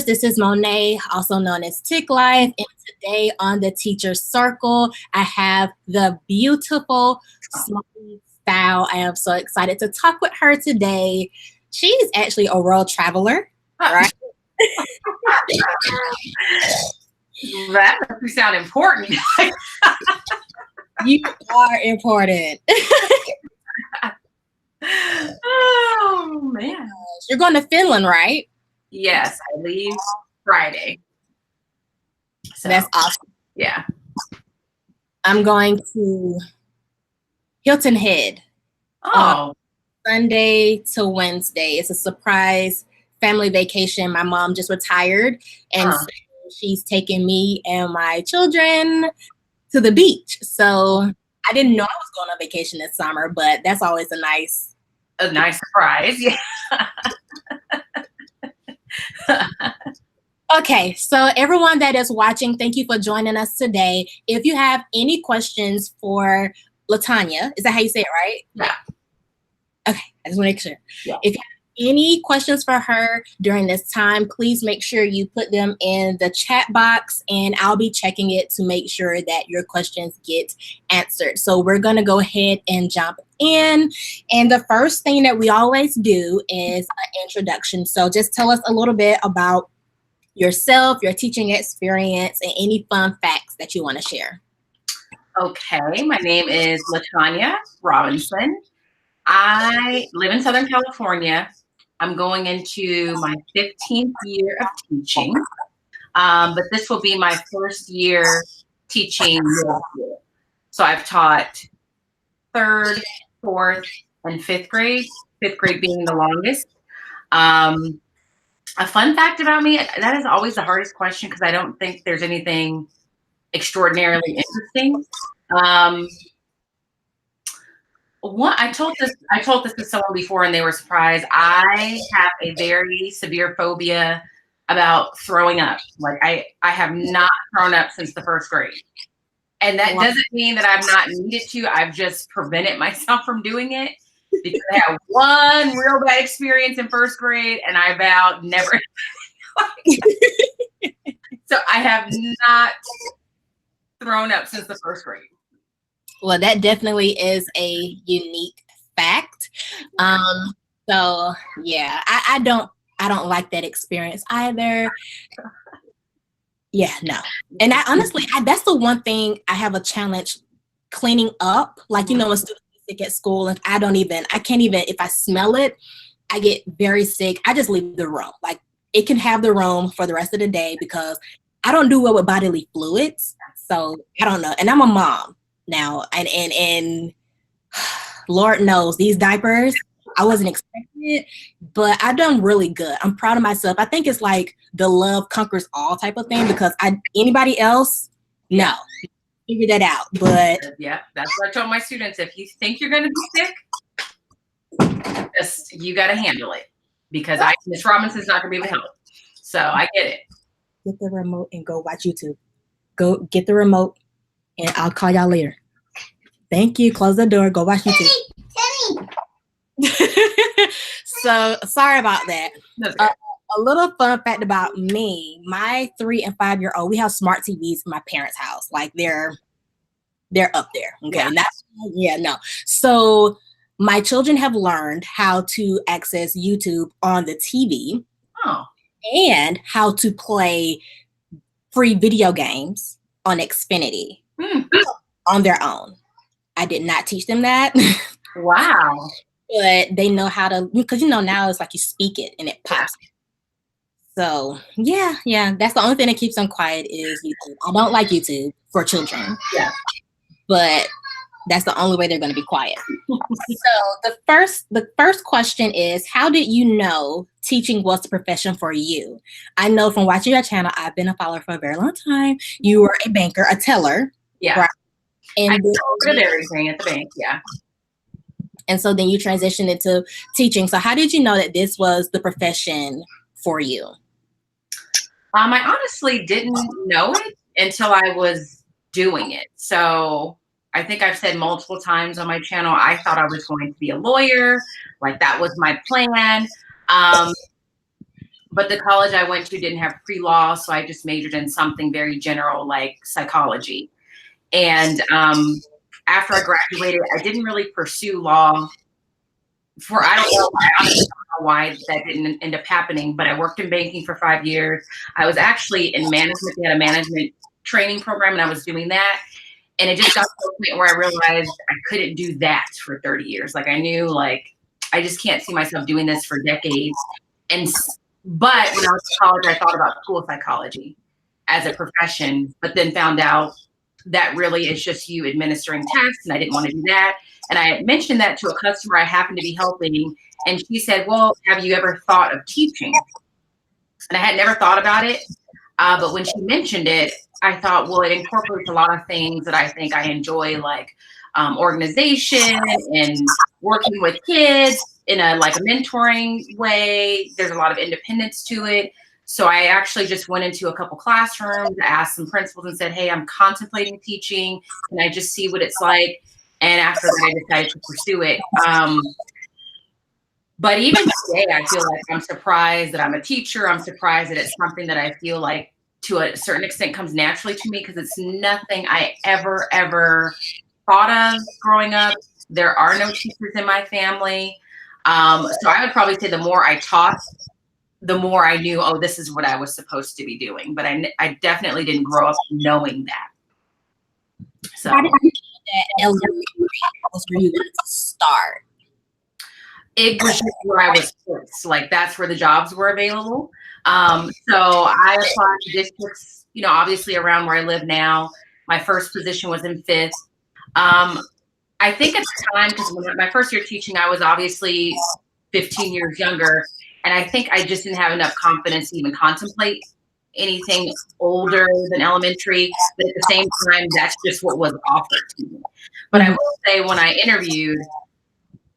this is Monet, also known as Tick Life, and today on the Teacher Circle, I have the beautiful Smartiestyle. I am so excited to talk with her today. She's actually a world traveler, right? That doesn't sound important. You are important. Oh, man. You're going to Finland, right? Yes, I leave Friday. So that's awesome. Yeah. I'm going to Hilton Head. Oh. Sunday to Wednesday. It's a surprise family vacation. My mom just retired, and so she's taking me and my children to the beach. So I didn't know I was going on vacation this summer, but that's always a nice surprise. Yeah. Okay, so everyone that is watching, thank you for joining us today. If you have any questions for LaTanya, is that how you say it, right? Yeah. Okay, I just want to make sure. Yeah. If you have any questions for her during this time, please make sure you put them in the chat box, and I'll be checking it to make sure that your questions get answered. So we're going to go ahead and jump in. And the first thing that we always do is an introduction. So just tell us a little bit about yourself, your teaching experience, and any fun facts that you want to share. Okay, my name is LaTanya Robinson. I live in Southern California. I'm going into my 15th year of teaching, but this will be my first year teaching middle school. So I've taught 3rd, 4th, and 5th grade, 5th grade being the longest. A fun fact about me, that is always the hardest question because I don't think there's anything extraordinarily interesting. I told this to someone before and they were surprised. I have a very severe phobia about throwing up. Like I have not thrown up since the 1st grade. And that doesn't mean that I've not needed to. I've just prevented myself from doing it because I had one real bad experience in 1st grade and I vowed never. So I have not thrown up since the 1st grade. Well, that definitely is a unique fact. So yeah, I don't like that experience either. Yeah, no. And I honestly, that's the one thing I have a challenge cleaning up. Like, you know, when students get sick at school, and I can't even, if I smell it, I get very sick. I just leave the room. Like, it can have the room for the rest of the day because I don't do well with bodily fluids. So I don't know. And I'm a mom now, and Lord knows these diapers, I wasn't expecting it, but I've done really good. I'm proud of myself. I think it's like the love conquers all type of thing because anybody else, no, figure that out. But yeah, that's what I told my students. If you think you're going to be sick, you got to handle it because Miss Robinson's not going to be able to help. So I get it. Get the remote and go watch YouTube. Go get the remote and I'll call y'all later. Thank you. Close the door. Go watch YouTube. So sorry about that. A little fun fact about me, my 3- and 5-year-old, we have smart TVs in my parents' house. Like they're up there. Okay. No. So my children have learned how to access YouTube on the TV and how to play free video games on Xfinity on their own. I did not teach them that. Wow. But they know how to, because, you know, now it's like you speak it and it pops. So, yeah, that's the only thing that keeps them quiet is YouTube. I don't like YouTube for children. Yeah. But that's the only way they're going to be quiet. So the first question is, how did you know teaching was the profession for you? I know from watching your channel, I've been a follower for a very long time. You were a banker, a teller. Yeah. Right? And I did everything at the bank, yeah. And so then you transitioned into teaching. So how did you know that this was the profession for you? I honestly didn't know it until I was doing it. So I think I've said multiple times on my channel, I thought I was going to be a lawyer. Like that was my plan. But the college I went to didn't have pre-law, so I just majored in something very general like psychology. And after I graduated, I didn't really pursue law for, I don't know, I honestly don't know why that didn't end up happening, but I worked in banking for 5 years. I was actually in management. They had a management training program, and I was doing that. And it just got to the point where I realized I couldn't do that for 30 years. Like I knew, like, I just can't see myself doing this for decades. But when I was in college, I thought about school psychology as a profession, but then found out that really is just you administering tasks, and I didn't want to do that. And I had mentioned that to a customer I happened to be helping, and she said, well, have you ever thought of teaching? And I had never thought about it. But when she mentioned it, I thought, well, it incorporates a lot of things that I think I enjoy, like organization and working with kids in a like a mentoring way. There's a lot of independence to it. So I actually just went into a couple classrooms, asked some principals and said, hey, I'm contemplating teaching. Can I just see what it's like? And after that, I decided to pursue it. But even today, I feel like I'm surprised that I'm a teacher. I'm surprised that it's something that I feel like to a certain extent comes naturally to me, because it's nothing I ever thought of growing up. There are no teachers in my family. So I would probably say the more I taught, the more I knew, oh, this is what I was supposed to be doing. But I definitely didn't grow up knowing that. So How did you get that elementary was where you wanted to start? it was just where I was placed. Like that's where the jobs were available. So I applied to districts, you know, obviously around where I live now. My first position was in fifth. I think at the time, because when my first year teaching, I was obviously 15 years younger. And I think I just didn't have enough confidence to even contemplate anything older than elementary. But at the same time, that's just what was offered to me. But I will say when I interviewed,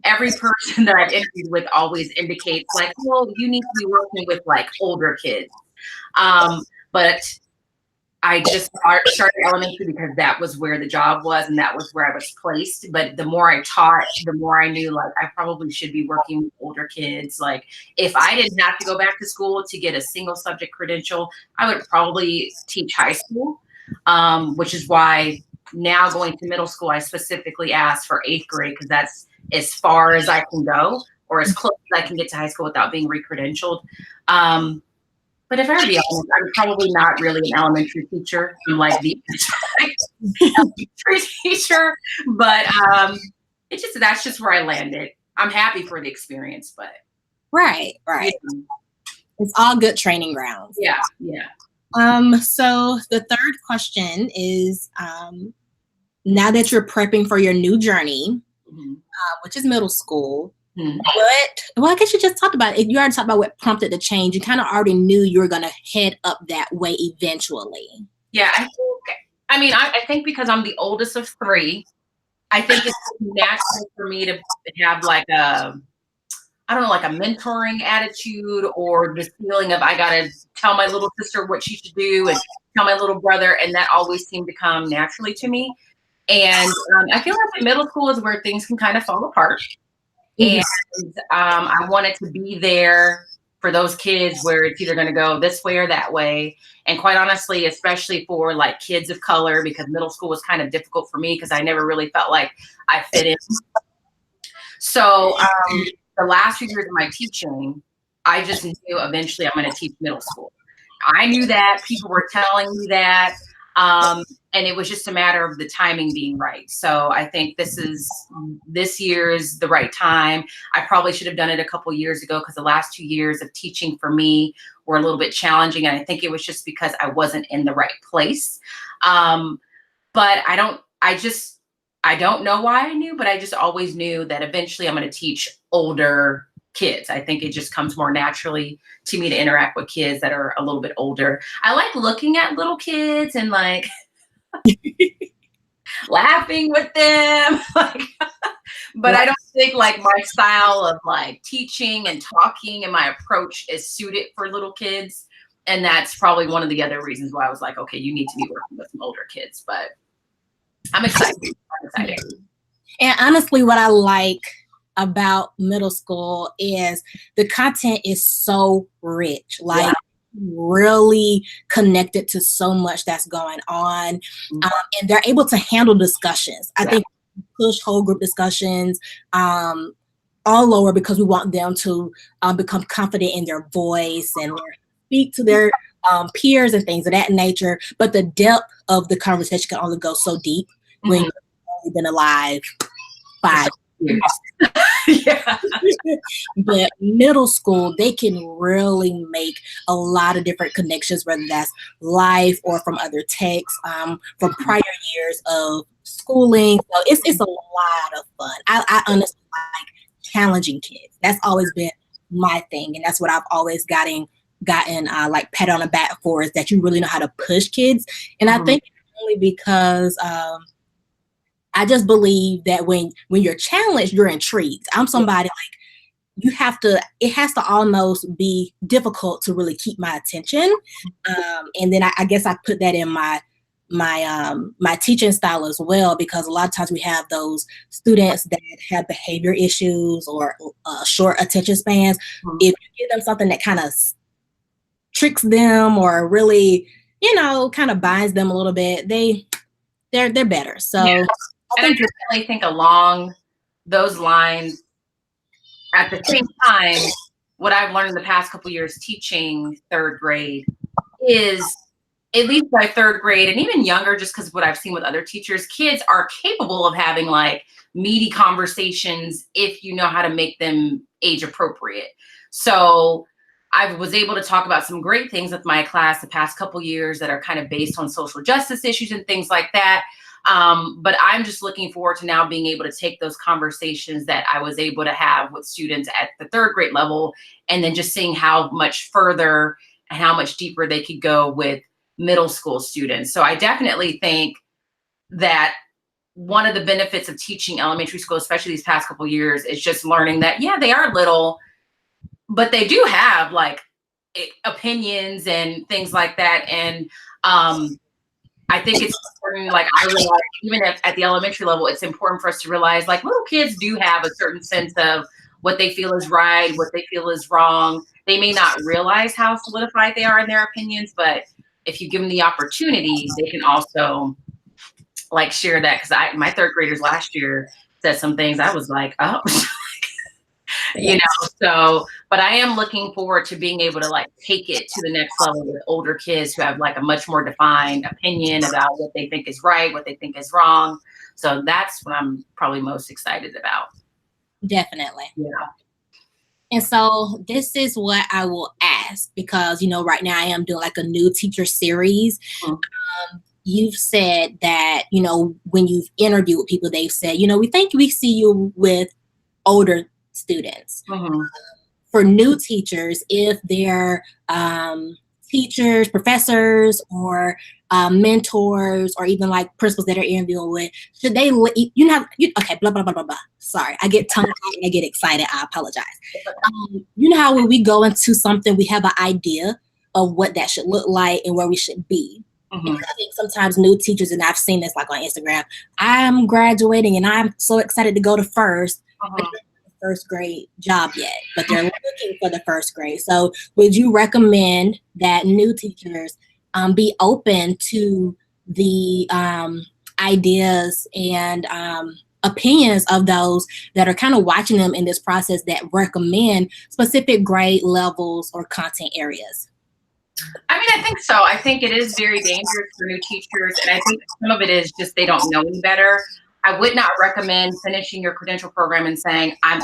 every person that I've interviewed with always indicates like, well, you need to be working with like older kids. But I just started elementary because that was where the job was and that was where I was placed. But the more I taught, the more I knew like I probably should be working with older kids. Like if I didn't have to go back to school to get a single subject credential, I would probably teach high school, which is why now going to middle school, I specifically asked for 8th grade because that's as far as I can go or as close as I can get to high school without being re-credentialed. But if I were to be honest, I'm probably not really an elementary teacher. I'm like the elementary teacher, but that's just where I landed. I'm happy for the experience, but right. Yeah. It's all good training grounds. Yeah. So the third question is, now that you're prepping for your new journey, which is middle school, well, I guess you just talked about it. You already talked about what prompted the change. You kind of already knew you were going to head up that way eventually. Yeah, I think because I'm the oldest of 3, I think it's natural for me to have like a mentoring attitude or this feeling of I got to tell my little sister what she should do and tell my little brother. And that always seemed to come naturally to me. And I feel like middle school is where things can kind of fall apart. And I wanted to be there for those kids where it's either going to go this way or that way. And quite honestly, especially for like kids of color, because middle school was kind of difficult for me because I never really felt like I fit in. So the last few years of my teaching, I just knew eventually I'm going to teach middle school. I knew that. People were telling me that. And it was just a matter of the timing being right. So I think this year is the right time. I probably should have done it a couple years ago because the last 2 years of teaching for me were a little bit challenging. And I think it was just because I wasn't in the right place. But I don't know why I knew, but I just always knew that eventually I'm going to teach older kids. I think it just comes more naturally to me to interact with kids that are a little bit older. I like looking at little kids and like laughing with them. But I don't think like my style of like teaching and talking and my approach is suited for little kids. And that's probably one of the other reasons why I was like, okay, you need to be working with some older kids. But I'm excited. And honestly, what I like about middle school is the content is so rich. Like, really connected to so much that's going on, and they're able to handle discussions. I think push whole group discussions all lower because we want them to become confident in their voice and speak to their peers and things of that nature. But the depth of the conversation can only go so deep when you've only been alive 5 years. Yeah. But middle school, they can really make a lot of different connections, whether that's life or from other texts, from prior years of schooling. So it's a lot of fun. I honestly like challenging kids. That's always been my thing, and that's what I've always gotten like pat on the back for, is that you really know how to push kids. And I think only because I just believe that when you're challenged, you're intrigued. I'm somebody like, it has to almost be difficult to really keep my attention. And then I guess I put that in my teaching style as well, because a lot of times we have those students that have behavior issues or short attention spans. If you give them something that kind of tricks them or really, kind of binds them a little bit, they're better. So yeah. And I definitely think along those lines, at the same time, what I've learned in the past couple of years teaching third grade is, at least by third grade and even younger, just because what I've seen with other teachers, kids are capable of having like meaty conversations if you know how to make them age appropriate. So I was able to talk about some great things with my class the past couple of years that are kind of based on social justice issues and things like that. But I'm just looking forward to now being able to take those conversations that I was able to have with students at the third grade level, and then just seeing how much further and how much deeper they could go with middle school students. So I definitely think that one of the benefits of teaching elementary school, especially these past couple of years, is just learning that, yeah, they are little, but they do have like opinions and things like that. And I think it's important, like I realize, even at the elementary level, it's important for us to realize like little kids do have a certain sense of what they feel is right, what they feel is wrong. They may not realize how solidified they are in their opinions, but if you give them the opportunity, they can also like share that. Because my third graders last year said some things I was like, oh, so, but I am looking forward to being able to like take it to the next level with older kids who have like a much more defined opinion about what they think is right, what they think is wrong. So that's what I'm probably most excited about. Definitely. Yeah. And so this is what I will ask, because, right now I am doing like a new teacher series. You've said that, when you've interviewed with people, they've said, we think we see you with older students. For new teachers, if they're teachers, professors, or mentors, or even like principals that are interviewing with, should they, okay, blah, blah, blah, blah, blah. Sorry, I get tongue-tied and I get excited. I apologize. You know how when we go into something, we have an idea of what that should look like and where we should be. And I think sometimes new teachers, and I've seen this like on Instagram, I'm graduating and I'm so excited to go to first, but first grade job yet, but they're looking for the first grade. So would you recommend that new teachers be open to the ideas and opinions of those that are kind of watching them in this process, that recommend specific grade levels or content areas? I mean, I think so. I think it is very dangerous for new teachers, and I think some of it is just they don't know any better. I would not recommend finishing your credential program and saying, I'm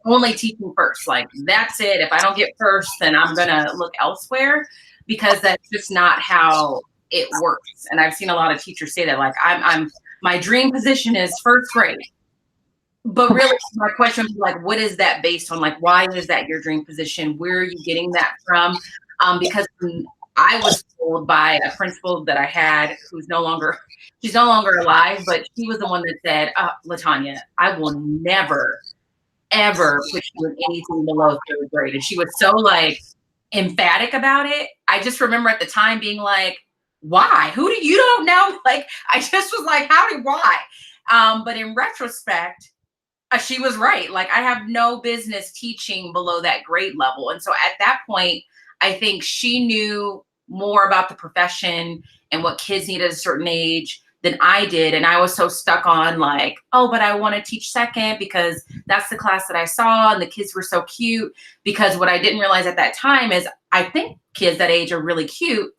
only teaching first. Like, that's it. If I don't get first, then I'm going to look elsewhere, because that's just not how it works. And I've seen a lot of teachers say that, like, my dream position is first grade. But really, my question is like, what is that based on? Like, why is that your dream position? Where are you getting that from? Because I was told by a principal that I had, she's no longer alive, but she was the one that said, LaTanya, I will never, ever put you in anything below third grade. And she was so like emphatic about it. I just remember at the time being like, why? You don't know? Like, I just was like, why? But in retrospect, She was right. Like, I have no business teaching below that grade level. And so at that point, I think she knew more about the profession and what kids need at a certain age than I did. And I was so stuck on like, oh, but I want to teach second because that's the class that I saw and the kids were so cute. Because what I didn't realize at that time is I think kids that age are really cute,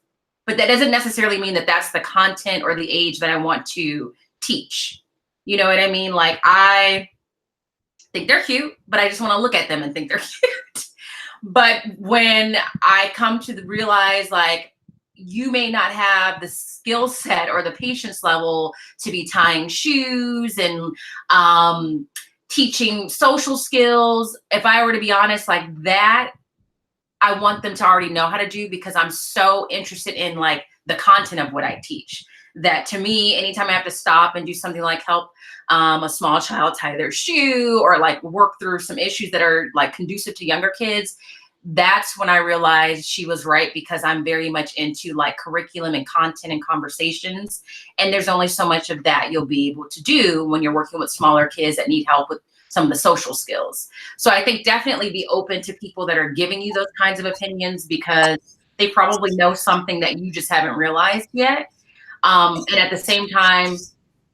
but that doesn't necessarily mean that that's the content or the age that I want to teach. You know what I mean? Like, I think they're cute, but I just want to look at them and think they're cute. But when I come to realize, like, you may not have the skill set or the patience level to be tying shoes and teaching social skills. If I were to be honest, like that, I want them to already know how to do, because I'm so interested in like the content of what I teach. That to me, anytime I have to stop and do something like help a small child tie their shoe or like work through some issues that are like conducive to younger kids, that's when I realized she was right, because I'm very much into like curriculum and content and conversations. And there's only so much of that you'll be able to do when you're working with smaller kids that need help with some of the social skills. So I think definitely be open to people that are giving you those kinds of opinions, because they probably know something that you just haven't realized yet. And at the same time,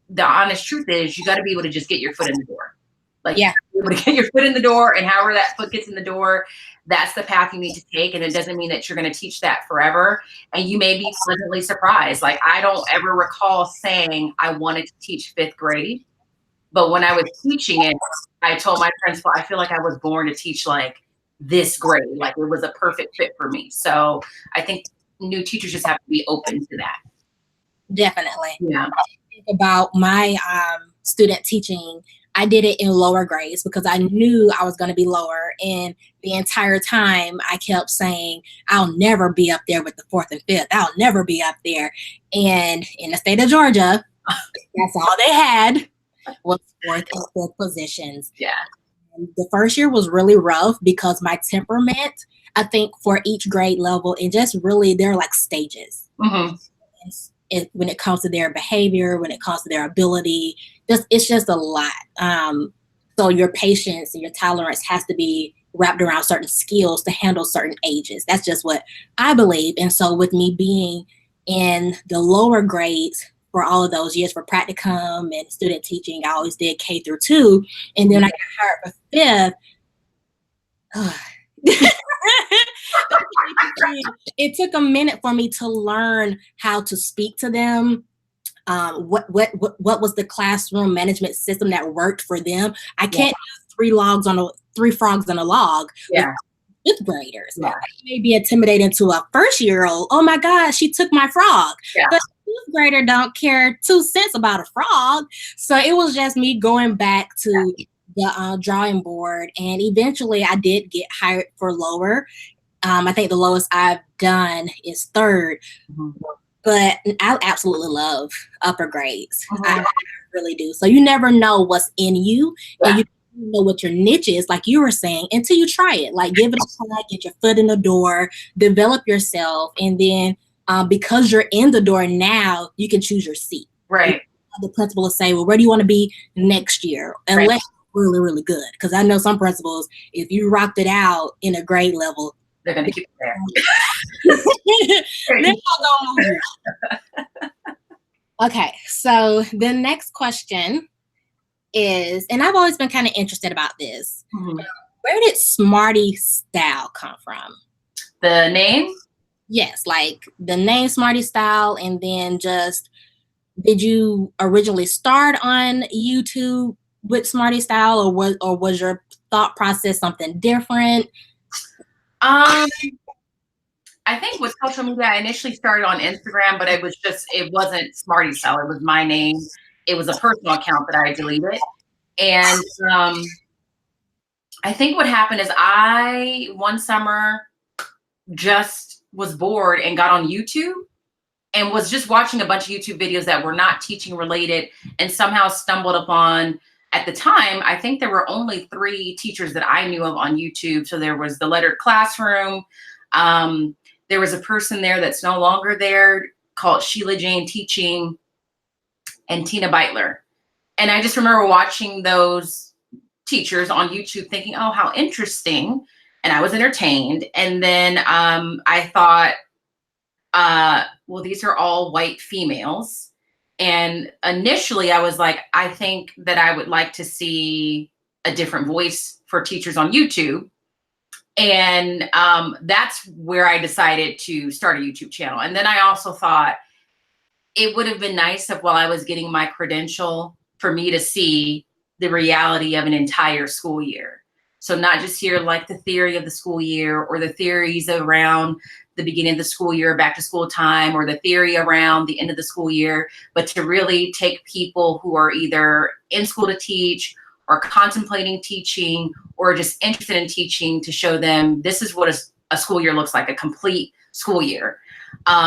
the honest truth is you got to be able to just get your foot in the door. Like, Yeah. you able to get your foot in the door, and however that foot gets in the door, that's the path you need to take. And it doesn't mean that you're going to teach that forever. And you may be pleasantly surprised. Like, I don't ever recall saying I wanted to teach fifth grade, but when I was teaching it, I told my principal, I feel like I was born to teach like this grade. Like, it was a perfect fit for me. So I think new teachers just have to be open to that. Definitely. Yeah. Think about my student teaching. I did it in lower grades because I knew I was going to be lower. And the entire time I kept saying, I'll never be up there with the fourth and fifth. I'll never be up there. And in the state of Georgia, that's all they had was fourth and fifth positions. Yeah. And the first year was really rough because my temperament, I think for each grade level, and just really, they're like stages. Mm-hmm. When it comes to their behavior, when it comes to their ability, it's just a lot. So your patience and your tolerance has to be wrapped around certain skills to handle certain ages. That's just what I believe. And so with me being in the lower grades for all of those years for practicum and student teaching, I always did K through 2. And then I got hired for fifth. It took a minute for me to learn how to speak to them. What was the classroom management system that worked for them? I can't use three frogs on a log. Yeah. With fifth graders. Yeah. It may be intimidating to a first-year-old. Oh my God, she took my frog. Yeah. But fifth grader don't care 2 cents about a frog. So it was just me going back to the drawing board, and eventually I did get hired for lower. I think the lowest I've done is third, but I absolutely love upper grades. I really do. So you never know what's in you, and you don't know what your niche is, like you were saying, until you try it. Like, give it a try, get your foot in the door, develop yourself, and then because you're in the door now, you can choose your seat. Right. The principal will say, well, where do you want to be next year? Unless you're really, really good. Because I know some principals, if you rocked it out in a grade level, they're going to keep it there. They're not gonna move. Okay, so the next question is, and I've always been kind of interested about this. Where did Smartiestyle come from? The name? Yes, like the name Smartiestyle, and then just, did you originally start on YouTube with Smartiestyle, or was your thought process something different? I think with social media, I initially started on Instagram, but it wasn't Smartiestyle. It was my name. It was a personal account that I deleted. And I think what happened is one summer just was bored and got on YouTube and was just watching a bunch of YouTube videos that were not teaching related, and somehow stumbled upon, at the time, I think there were only 3 teachers that I knew of on YouTube. So there was the Lettered Classroom. There was a person there that's no longer there called Sheila Jane Teaching, and Tina Beitler. And I just remember watching those teachers on YouTube thinking, oh, how interesting. And I was entertained. And then I thought, well, these are all white females. And initially I was like, I think that I would like to see a different voice for teachers on YouTube. And that's where I decided to start a YouTube channel. And then I also thought it would have been nice if while I was getting my credential for me to see the reality of an entire school year. So not just hear like the theory of the school year or the theories around the beginning of the school year, back to school time, or the theory around the end of the school year, but to really take people who are either in school to teach or contemplating teaching or just interested in teaching to show them this is what a school year looks like, a complete school year.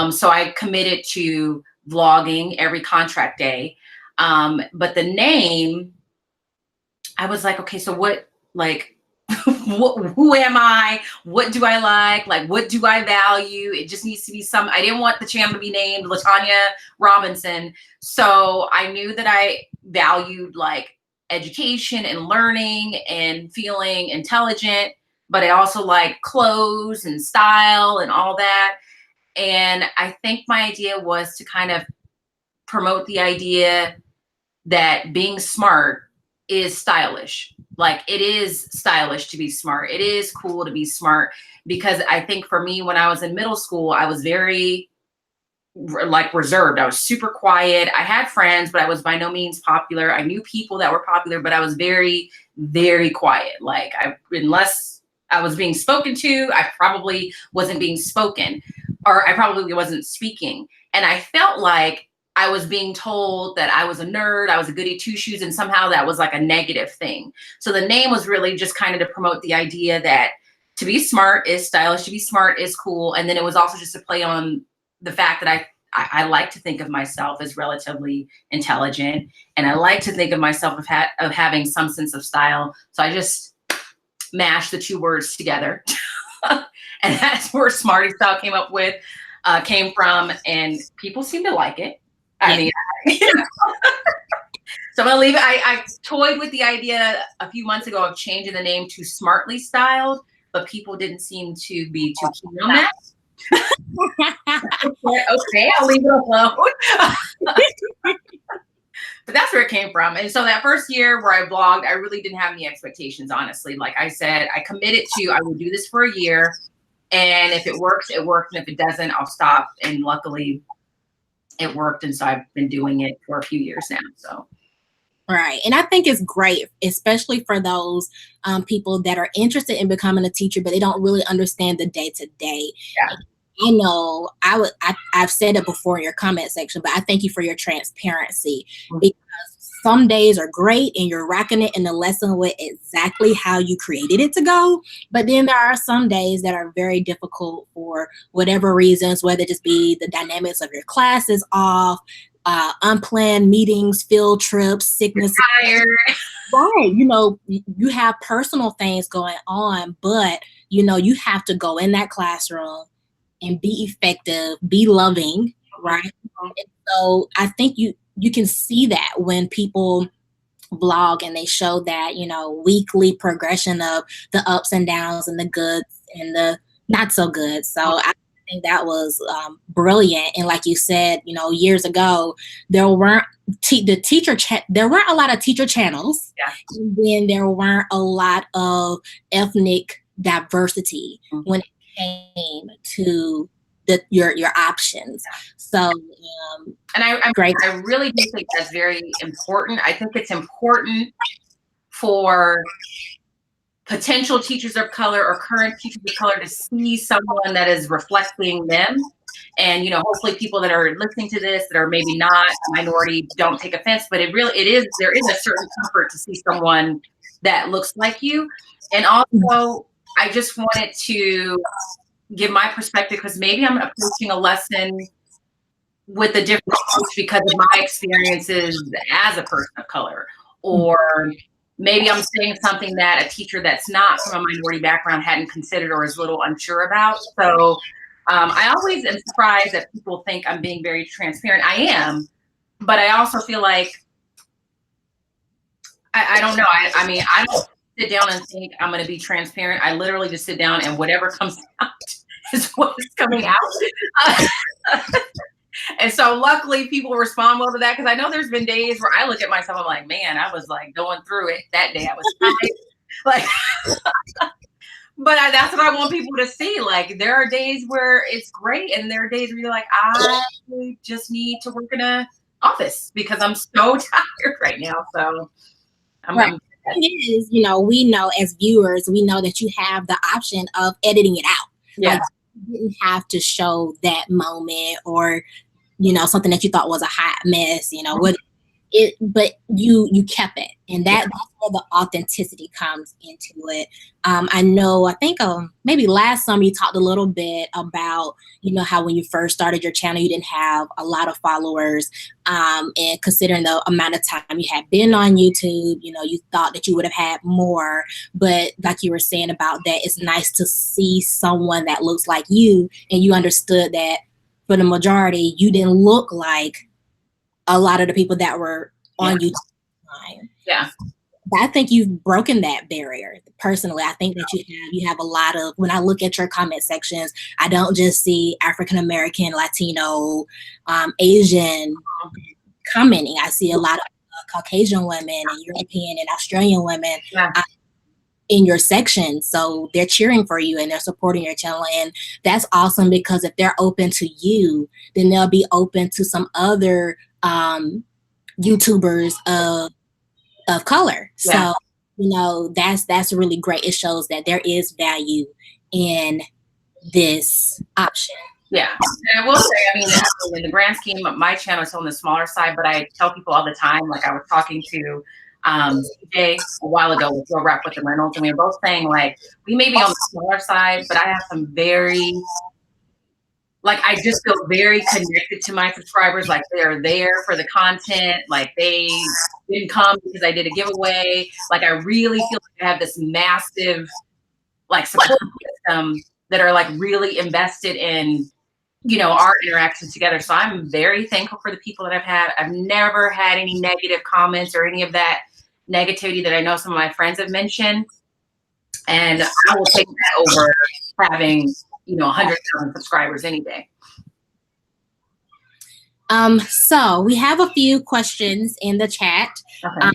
So I committed to vlogging every contract day. But the name, I was like, okay, so what, like, who am I? What do I like? Like, what do I value? It just needs to be I didn't want the channel to be named LaTanya Robinson. So I knew that I valued like education and learning and feeling intelligent, but I also like clothes and style and all that. And I think my idea was to kind of promote the idea that being smart is stylish. Like, it is stylish to be smart. It is cool to be smart, because I think for me, when I was in middle school, I was very like reserved. I was super quiet. I had friends, but I was by no means popular. I knew people that were popular, but I was very, very quiet. Like, unless I was being spoken to, I probably wasn't being spoken, or I probably wasn't speaking. And I felt like I was being told that I was a nerd, I was a goody two shoes, and somehow that was like a negative thing. So the name was really just kind of to promote the idea that to be smart is stylish, to be smart is cool. And then it was also just to play on the fact that I like to think of myself as relatively intelligent, and I like to think of myself of having some sense of style. So I just mashed the two words together. And that's where Smartiestyle came from, and people seem to like it. I mean, so I'm gonna leave it. I toyed with the idea a few months ago of changing the name to Smartly Styled, but people didn't seem to be too keen on that. Okay, I'll leave it alone. But that's where it came from. And so that first year where I blogged, I really didn't have any expectations, honestly. Like I said, I committed to, I will do this for a year. And if it works, it works. And if it doesn't, I'll stop. And luckily it worked. And so I've been doing it for a few years now. So. Right. And I think it's great, especially for those people that are interested in becoming a teacher, but they don't really understand the day-to-day. Yeah. I know I've said it before in your comment section, but I thank you for your transparency, because some days are great and you're rocking it in the lesson with exactly how you created it to go. But then there are some days that are very difficult for whatever reasons, whether it just be the dynamics of your class is off, unplanned meetings, field trips, sickness. Tired. Right. You know, you have personal things going on, but, you know, you have to go in that classroom and be effective, be loving, right? And so I think you can see that when people vlog and they show that, you know, weekly progression of the ups and downs and the goods and the not so good. So I think that was brilliant. And like you said, you know, years ago, there weren't there weren't a lot of teacher channels. Yeah. And then there weren't a lot of ethnic diversity when it came to your options. So and I really do think that's very important. I think it's important for potential teachers of color or current teachers of color to see someone that is reflecting them. And, you know, hopefully people that are listening to this that are maybe not a minority don't take offense, but there is a certain comfort to see someone that looks like you. And also, I just wanted to give my perspective, because maybe I'm approaching a lesson with a different approach because of my experiences as a person of color, or maybe I'm saying something that a teacher that's not from a minority background hadn't considered or is a little unsure about. So I always am surprised that people think I'm being very transparent. I am, but I also feel like I don't know. I mean, sit down and think I'm going to be transparent. I literally just sit down and whatever comes out is what is coming out. And so luckily people respond well to that, because I know there's been days where I look at myself, I'm like, man, I was like going through it that day. I was tired. Like, but that's what I want people to see. Like, there are days where it's great, and there are days where you're like, I just need to work in a office because I'm so tired right now. So Right. It is, we know as viewers, we know that you have the option of editing it out. Yeah. Like, you didn't have to show that moment or, something that you thought was a hot mess, what it, but you kept it, and that's where the authenticity comes into it. I think maybe last summer you talked a little bit about how when you first started your channel you didn't have a lot of followers, and considering the amount of time you had been on YouTube, you thought that you would have had more. But like you were saying about that, it's nice to see someone that looks like you, and you understood that for the majority you didn't look like a lot of the people that were on YouTube. Yeah. I think you've broken that barrier. Personally, I think that you have a lot of, when I look at your comment sections, I don't just see African American, Latino, Asian commenting. I see a lot of Caucasian women and European and Australian women in your section. So they're cheering for you and they're supporting your channel. And that's awesome, because if they're open to you, then they'll be open to some other YouTubers of color. So, that's really great. It shows that there is value in this option. Yeah. And I will say, I mean, in the grand scheme of my channel, it's on the smaller side, but I tell people all the time, like I was talking to CJ a while ago with Real Rap with the Reynolds, and we were both saying, like, we may be on the smaller side, but I have some very, like, I just feel very connected to my subscribers. Like, they're there for the content. Like, they didn't come because I did a giveaway. Like, I really feel like I have this massive, like, support system that are, like, really invested in, our interactions together. So I'm very thankful for the people that I've had. I've never had any negative comments or any of that negativity that I know some of my friends have mentioned. And I will take that over having 100,000 subscribers any day. So we have a few questions in the chat. Okay.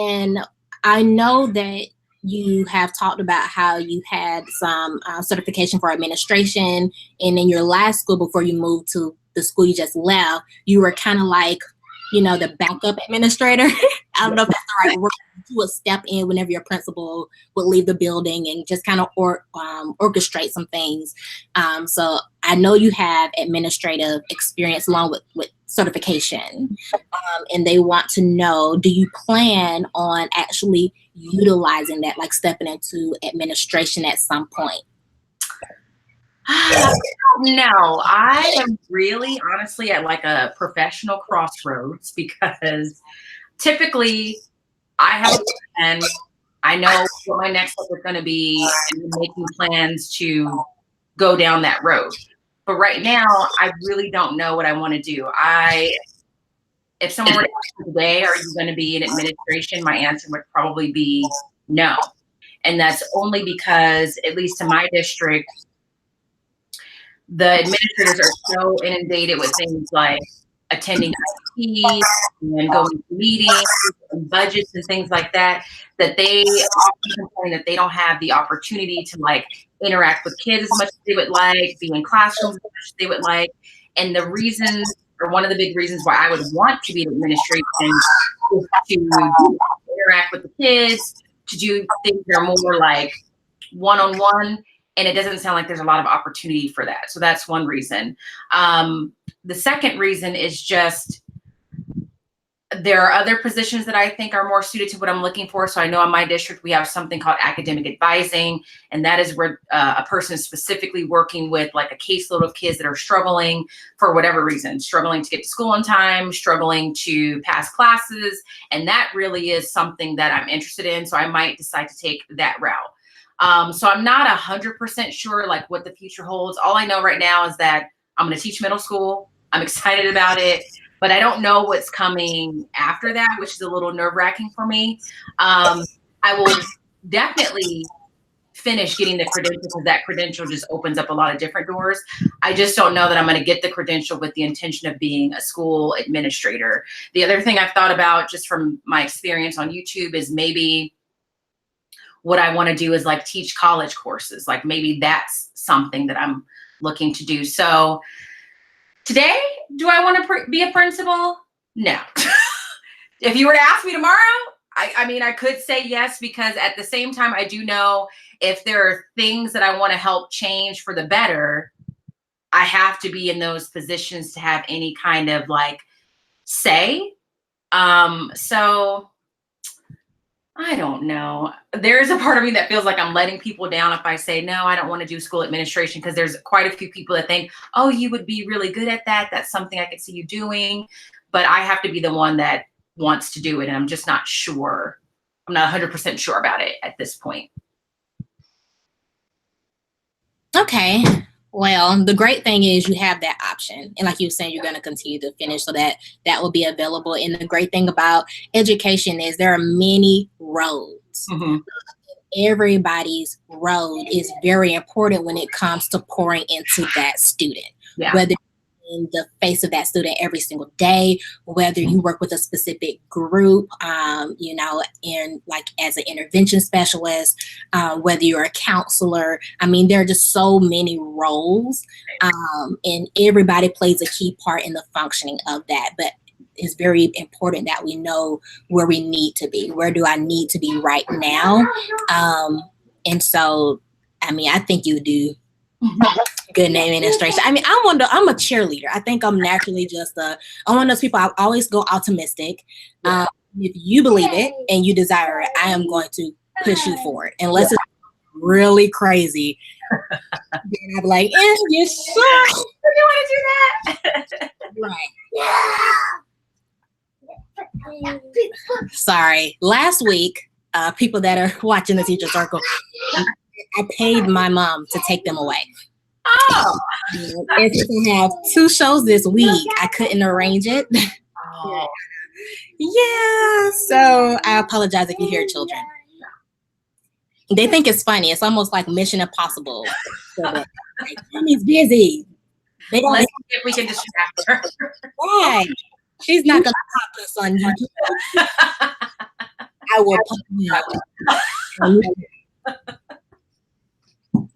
And I know that you have talked about how you had some certification for administration, and in your last school before you moved to the school you just left, you were kind of like, the backup administrator. I don't know if that's the right word. You would step in whenever your principal would leave the building and just kind of orchestrate some things. So I know you have administrative experience along with certification, and they want to know, do you plan on actually utilizing that, like stepping into administration at some point? No, I am really honestly at like a professional crossroads, because typically I have a plan. I know what my next step is going to be, and I'm making plans to go down that road. But right now, I really don't know what I want to do. If someone were to ask me today, are you going to be in administration? My answer would probably be no. And that's only because, at least in my district, the administrators are so inundated with things like attending IPs and going to meetings and budgets and things like that, that they often complain that they don't have the opportunity to like interact with kids as much as they would like, be in classrooms as much as they would like. And the reason, or one of the big reasons why I would want to be in administration, is to interact with the kids, to do things that are more like one-on-one. And it doesn't sound like there's a lot of opportunity for that. So that's one reason. The second reason is just, there are other positions that I think are more suited to what I'm looking for. So I know in my district, we have something called academic advising. And that is where a person is specifically working with like a caseload of kids that are struggling for whatever reason, struggling to get to school on time, struggling to pass classes. And that really is something that I'm interested in. So I might decide to take that route. So I'm not 100% sure like what the future holds. All I know right now is that I'm going to teach middle school. I'm excited about it, but I don't know what's coming after that, which is a little nerve-wracking for me. I will definitely finish getting the credential, because that credential just opens up a lot of different doors. I just don't know that I'm going to get the credential with the intention of being a school administrator. The other thing I've thought about just from my experience on YouTube is maybe what I want to do is like teach college courses. Like maybe that's something that I'm looking to do. So today, do I want to be a principal? No. If you were to ask me tomorrow, I mean, I could say yes, because at the same time, I do know if there are things that I want to help change for the better, I have to be in those positions to have any kind of like say. So I don't know. There's a part of me that feels like I'm letting people down if I say, no, I don't want to do school administration, because there's quite a few people that think, oh, you would be really good at that. That's something I could see you doing. But I have to be the one that wants to do it. And I'm just not sure. I'm not 100% sure about it at this point. Okay. Well, the great thing is you have that option. And like you were saying, you're going to continue to finish, so that will be available. And the great thing about education is there are many roads. Mm-hmm. Everybody's road is very important when it comes to pouring into that student. Yeah. Whether in the face of that student every single day, whether you work with a specific group, you know, in like as an intervention specialist, whether you're a counselor. I mean, there are just so many roles, and everybody plays a key part in the functioning of that. But it's very important that we know where we need to be. Where do I need to be right now? And so, I mean, I think you do good name administration. I mean, I'm a cheerleader. I think I'm naturally just I'm one of those people. I always go optimistic. If you believe it and you desire it, I am going to push you forward. Unless it's really crazy, then I'm like, you sure you want to do that? Right. Sorry. Last week, people that are watching the Teacher Circle, I paid my mom to take them away. Oh. And since I have 2 shows this week, I couldn't arrange it. Oh. Yeah. So I apologize if you hear children. They think it's funny. It's almost like Mission Impossible. So like, Mommy's busy. They don't. Let's see if we can distract her. Right. She's not gonna pop us on YouTube. I will pop you up.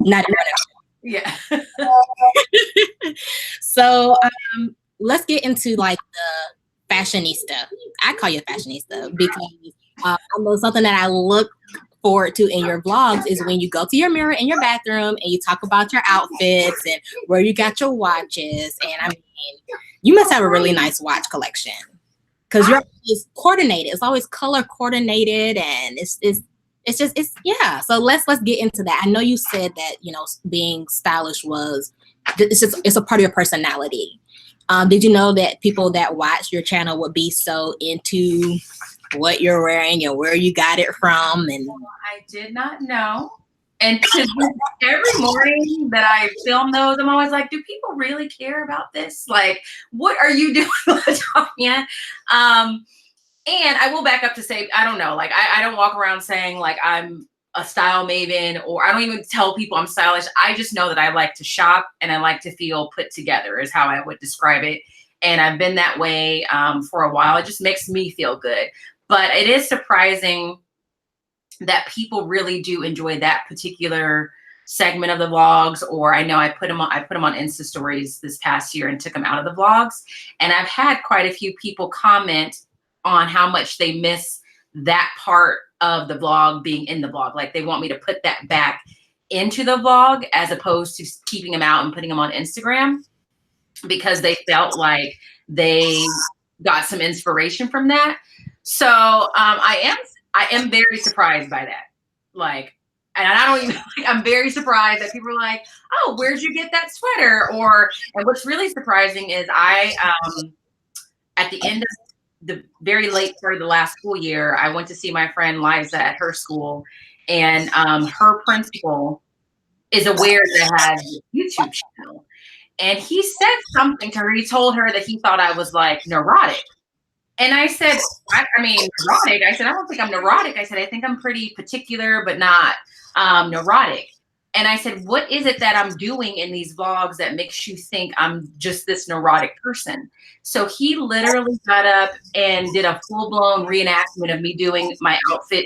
Not Yeah. So let's get into like the fashionista. I call you a fashionista because I know something that I look forward to in your vlogs is when you go to your mirror in your bathroom and you talk about your outfits and where you got your watches. And I mean, you must have a really nice watch collection because you're always coordinated. It's always color coordinated, and it's yeah. So let's get into that. I know you said that, you know, being stylish it's a part of your personality. Did you know that people that watch your channel would be so into what you're wearing and where you got it from? And I did not know. And every morning that I film those, I'm always like, do people really care about this? Like, what are you doing, LaTonya? And I will back up to say, I don't know, like I don't walk around saying like I'm a style maven, or I don't even tell people I'm stylish. I just know that I like to shop and I like to feel put together is how I would describe it. And I've been that way for a while. It just makes me feel good. But it is surprising that people really do enjoy that particular segment of the vlogs. Or I know I put them on Insta stories this past year and took them out of the vlogs. And I've had quite a few people comment on how much they miss that part of the vlog being in the vlog. Like they want me to put that back into the vlog as opposed to keeping them out and putting them on Instagram, because they felt like they got some inspiration from that. So I am very surprised by that. Like, and I don't even, I'm very surprised that people are like, oh, where'd you get that sweater? And what's really surprising is at the end of the very late part of the last school year, I went to see my friend Liza at her school, and her principal is aware that I had a YouTube channel. And he said something to her. He told her that he thought I was like neurotic. And I said, I mean, neurotic. I said, I don't think I'm neurotic. I said, I think I'm pretty particular, but not neurotic. And I said, what is it that I'm doing in these vlogs that makes you think I'm just this neurotic person? So he literally got up and did a full blown reenactment of me doing my outfit,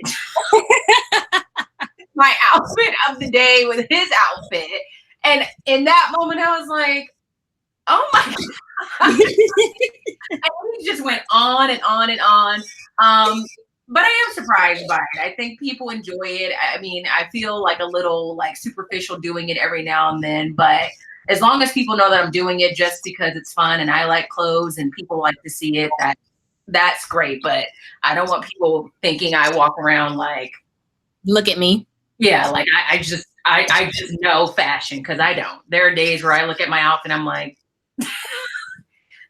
my outfit of the day with his outfit. And in that moment, I was like, oh my God. And he just went on and on and on. But I am surprised by it. I think people enjoy it. I mean, I feel like a little like superficial doing it every now and then, but as long as people know that I'm doing it just because it's fun and I like clothes and people like to see it, that's great. But I don't want people thinking I walk around like, look at me. yeah, like I just know fashion, because I don't. There are days where I look at my outfit and I'm like,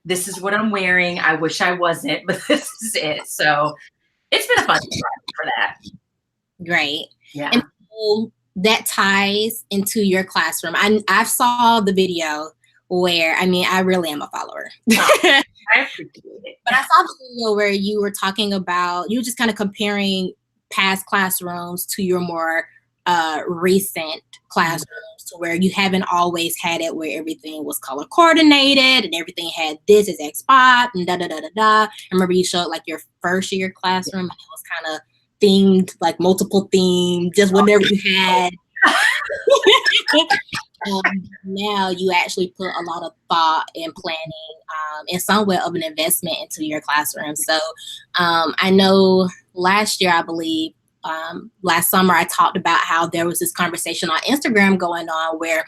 this is what I'm wearing. I wish I wasn't, but this is it. So it's been a fun ride for that. Great. Yeah. And so that ties into your classroom. I saw the video where, I mean, I really am a follower. I appreciate it. But I saw the video where you were talking about, you were just kind of comparing past classrooms to your more recent classrooms, to where you haven't always had it where everything was color coordinated and everything had this exact spot and da da da da da. I remember you showed like your first year classroom and it was kind of themed, like multiple themes, just whatever you had. Now you actually put a lot of thought and planning and somewhat of an investment into your classroom. So I know last year, I believe, last summer, I talked about how there was this conversation on Instagram going on where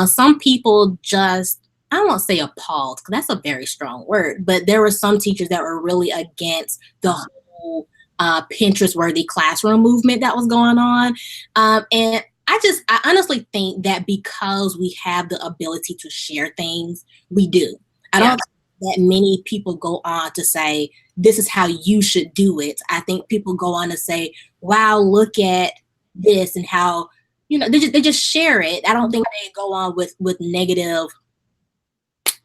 some people just, I won't say appalled, because that's a very strong word, but there were some teachers that were really against the whole Pinterest-worthy classroom movement that was going on. And I honestly think that because we have the ability to share things, we do. I don't think that many people go on to say, this is how you should do it. I think people go on to say, wow, look at this, and how, you know, they just share it. I don't think they go on with negative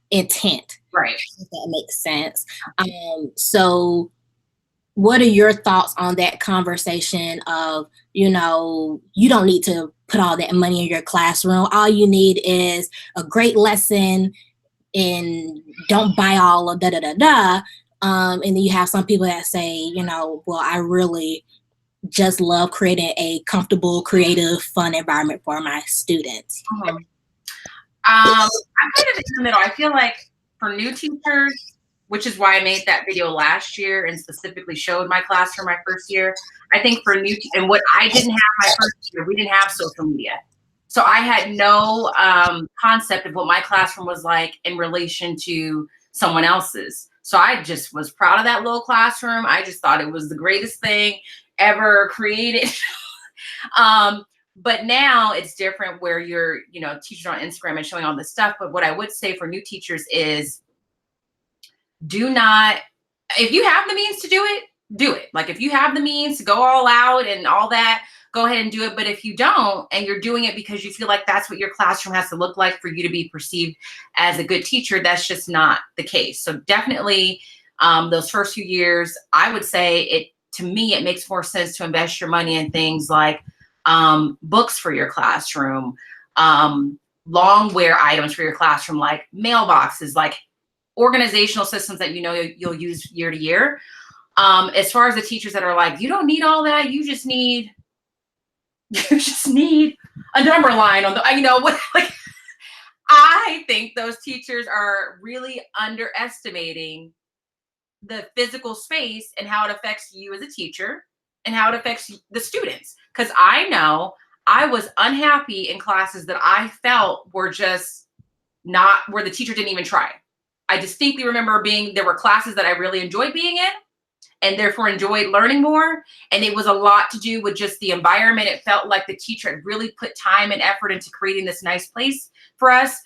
intent. Right. If that makes sense. So what are your thoughts on that conversation of, you know, you don't need to put all that money in your classroom. All you need is a great lesson, and don't buy all of da da da da. And then you have some people that say, you know, well, I really just love creating a comfortable, creative, fun environment for my students. I'm kind of in the middle. I feel like for new teachers, which is why I made that video last year and specifically showed my classroom my first year. I think for new, and what I didn't have my first year, we didn't have social media. So I had no concept of what my classroom was like in relation to someone else's. So I just was proud of that little classroom. I just thought it was the greatest thing ever created. But now it's different where you're, you know, teaching on Instagram and showing all this stuff. But what I would say for new teachers is, do not, if you have the means to do it, do it. Like if you have the means to go all out and all that, go ahead and do it. But if you don't, and you're doing it because you feel like that's what your classroom has to look like for you to be perceived as a good teacher, that's just not the case. So definitely those first few years, I would say it, to me, it makes more sense to invest your money in things like books for your classroom, long wear items for your classroom, like mailboxes, like organizational systems that you know you'll use year to year. As far as the teachers that are like, you don't need all that, you just need a number line on the, you know what, like, I think those teachers are really underestimating the physical space and how it affects you as a teacher and how it affects the students. Because I know I was unhappy in classes that I felt were just not, where the teacher didn't even try. I distinctly remember there were classes that I really enjoyed being in and therefore enjoyed learning more. And it was a lot to do with just the environment. It felt like the teacher had really put time and effort into creating this nice place for us,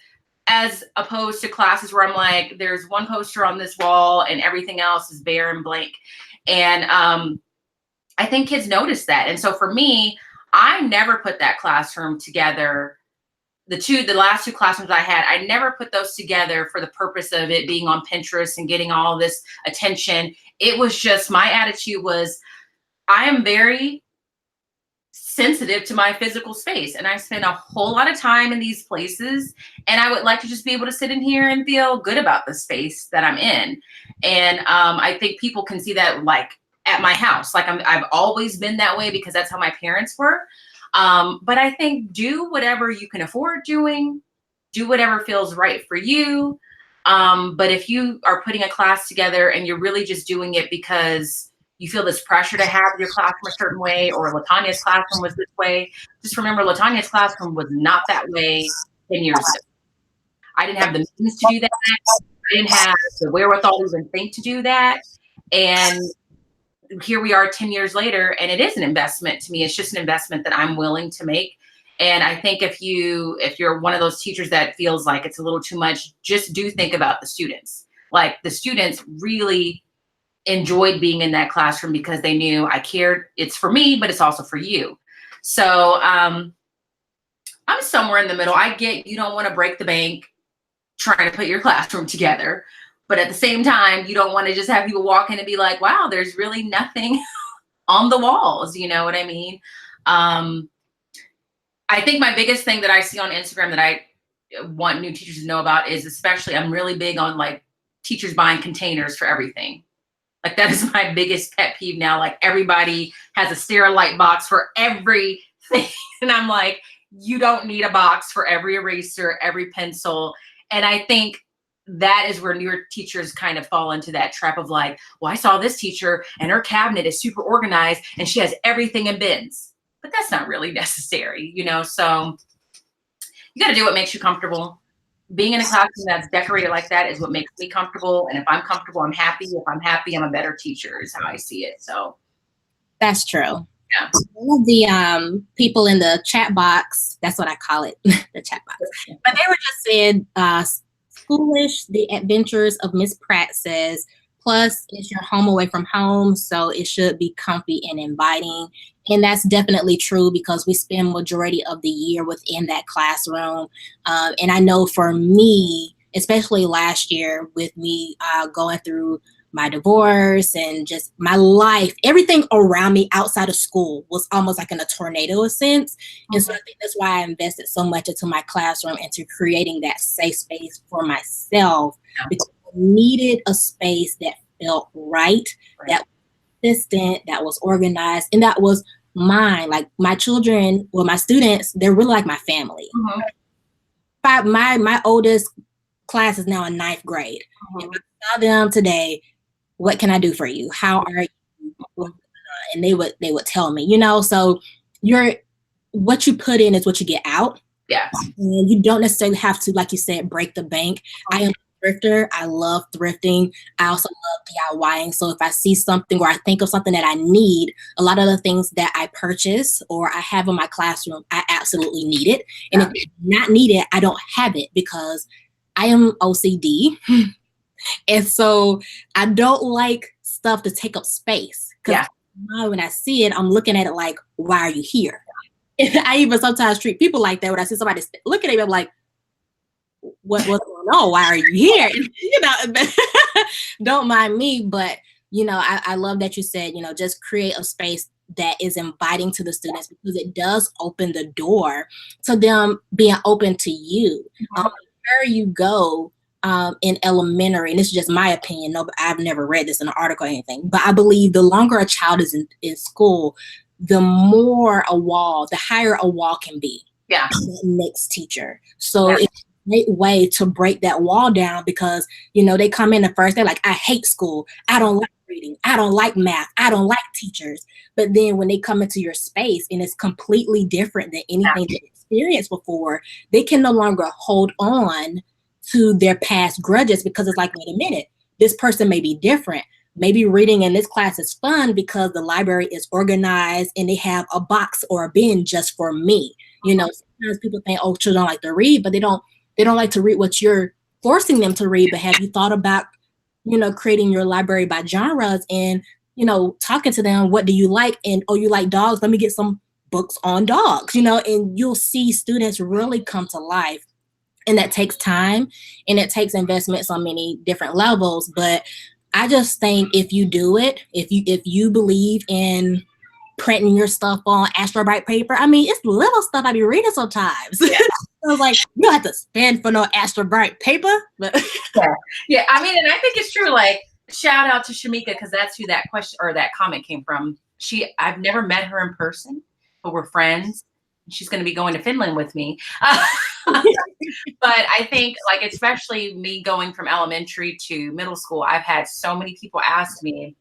as opposed to classes where I'm like, there's one poster on this wall and everything else is bare and blank. And I think kids notice that. And so for me, I never put that classroom together the last two classrooms I had, I never put those together for the purpose of it being on Pinterest and getting all this attention. It was just, my attitude was, I am very sensitive to my physical space, and I spend a whole lot of time in these places, and I would like to just be able to sit in here and feel good about the space that I'm in. And I think people can see that, like, at my house, like I've always been that way because that's how my parents were. But I think, do whatever you can afford doing, do whatever feels right for you. But if you are putting a class together and you're really just doing it because you feel this pressure to have your classroom a certain way, or Latanya's classroom was this way, just remember, Latanya's classroom was not that way 10 years ago. I didn't have the means to do that. I didn't have the wherewithal to even think to do that. And here we are 10 years later, and it is an investment to me. It's just an investment that I'm willing to make. And I think if you're one of those teachers that feels like it's a little too much, just do think about the students. Like, the students really enjoyed being in that classroom because they knew I cared. It's for me, but it's also for you. So I'm somewhere in the middle. I get you don't want to break the bank trying to put your classroom together, but at the same time, you don't want to just have people walk in and be like, wow, there's really nothing on the walls. You know what I mean? I think my biggest thing that I see on Instagram that I want new teachers to know about is, especially, I'm really big on, like, teachers buying containers for everything. Like, that is my biggest pet peeve now. Like, everybody has a Sterilite box for everything. And I'm like, you don't need a box for every eraser, every pencil. And I think that is where newer teachers kind of fall into that trap of, like, well, I saw this teacher and her cabinet is super organized and she has everything in bins. But that's not really necessary, you know? So you got to do what makes you comfortable. Being in a classroom that's decorated like that is what makes me comfortable. And if I'm comfortable, I'm happy. If I'm happy, I'm a better teacher, is how I see it. So That's true. yeah. One of the people in the chat box, that's what I call it, the chat box. But they were just saying, schoolish, the adventures of Miss Pratt says, plus it's your home away from home, so it should be comfy and inviting. And that's definitely true because we spend majority of the year within that classroom. And I know for me, especially last year with me going through my divorce and just my life, everything around me outside of school was almost like in a tornado sense. And so I think that's why I invested so much into my classroom and to creating that safe space for myself, because I needed a space that felt right, that was consistent, that was organized, and that was mine. Like, my children, well, my students, they're really like my family. My oldest class is now in 9th grade. If I saw them today, what can I do for you? How are you? And they would tell me, you know. So what you put in is what you get out. Yeah. And you don't necessarily have to, like you said, break the bank. I am a thrifter. I love thrifting. I also love DIYing. So if I see something or I think of something that I need, a lot of the things that I purchase or I have in my classroom, I absolutely need it. And if it's not needed, I don't have it because I am OCD. And so I don't like stuff to take up space. Because when I see it, I'm looking at it like, why are you here? And I even sometimes treat people like that when I see somebody looking at me, I'm like, what's going on? Why are you here? And, you know, don't mind me. But, you know, I love that you said, you know, just create a space that is inviting to the students, because it does open the door to them being open to you. Where you go, in elementary, and this is just my opinion, no, I've never read this in an article or anything, but I believe the longer a child is in school, the higher a wall can be. Yeah. The next teacher. So it's a great way to break that wall down, because, you know, they come in the first day like, I hate school. I don't like reading. I don't like math. I don't like teachers. But then when they come into your space and it's completely different than anything they experienced before, they can no longer hold on to their past grudges, because it's like, wait a minute, this person may be different. Maybe reading in this class is fun because the library is organized and they have a box or a bin just for me. You know, sometimes people think, oh, children like to read, but they don't like to read what you're forcing them to read. But have you thought about, you know, creating your library by genres and, you know, talking to them, what do you like? And, oh, you like dogs? Let me get some books on dogs, you know, and you'll see students really come to life. And that takes time and it takes investments on many different levels. But I just think if you do it, if you believe in printing your stuff on astrobright paper, I mean, it's little stuff I be reading sometimes. Yeah. I was like, you don't have to spend for no astrobright paper. But Yeah. I mean, and I think it's true. Like, shout out to Shamika, because that's who that question or that comment came from. I've never met her in person, but we're friends. She's going to be going to Finland with me. But I think, like, especially me going from elementary to middle school, I've had so many people ask me,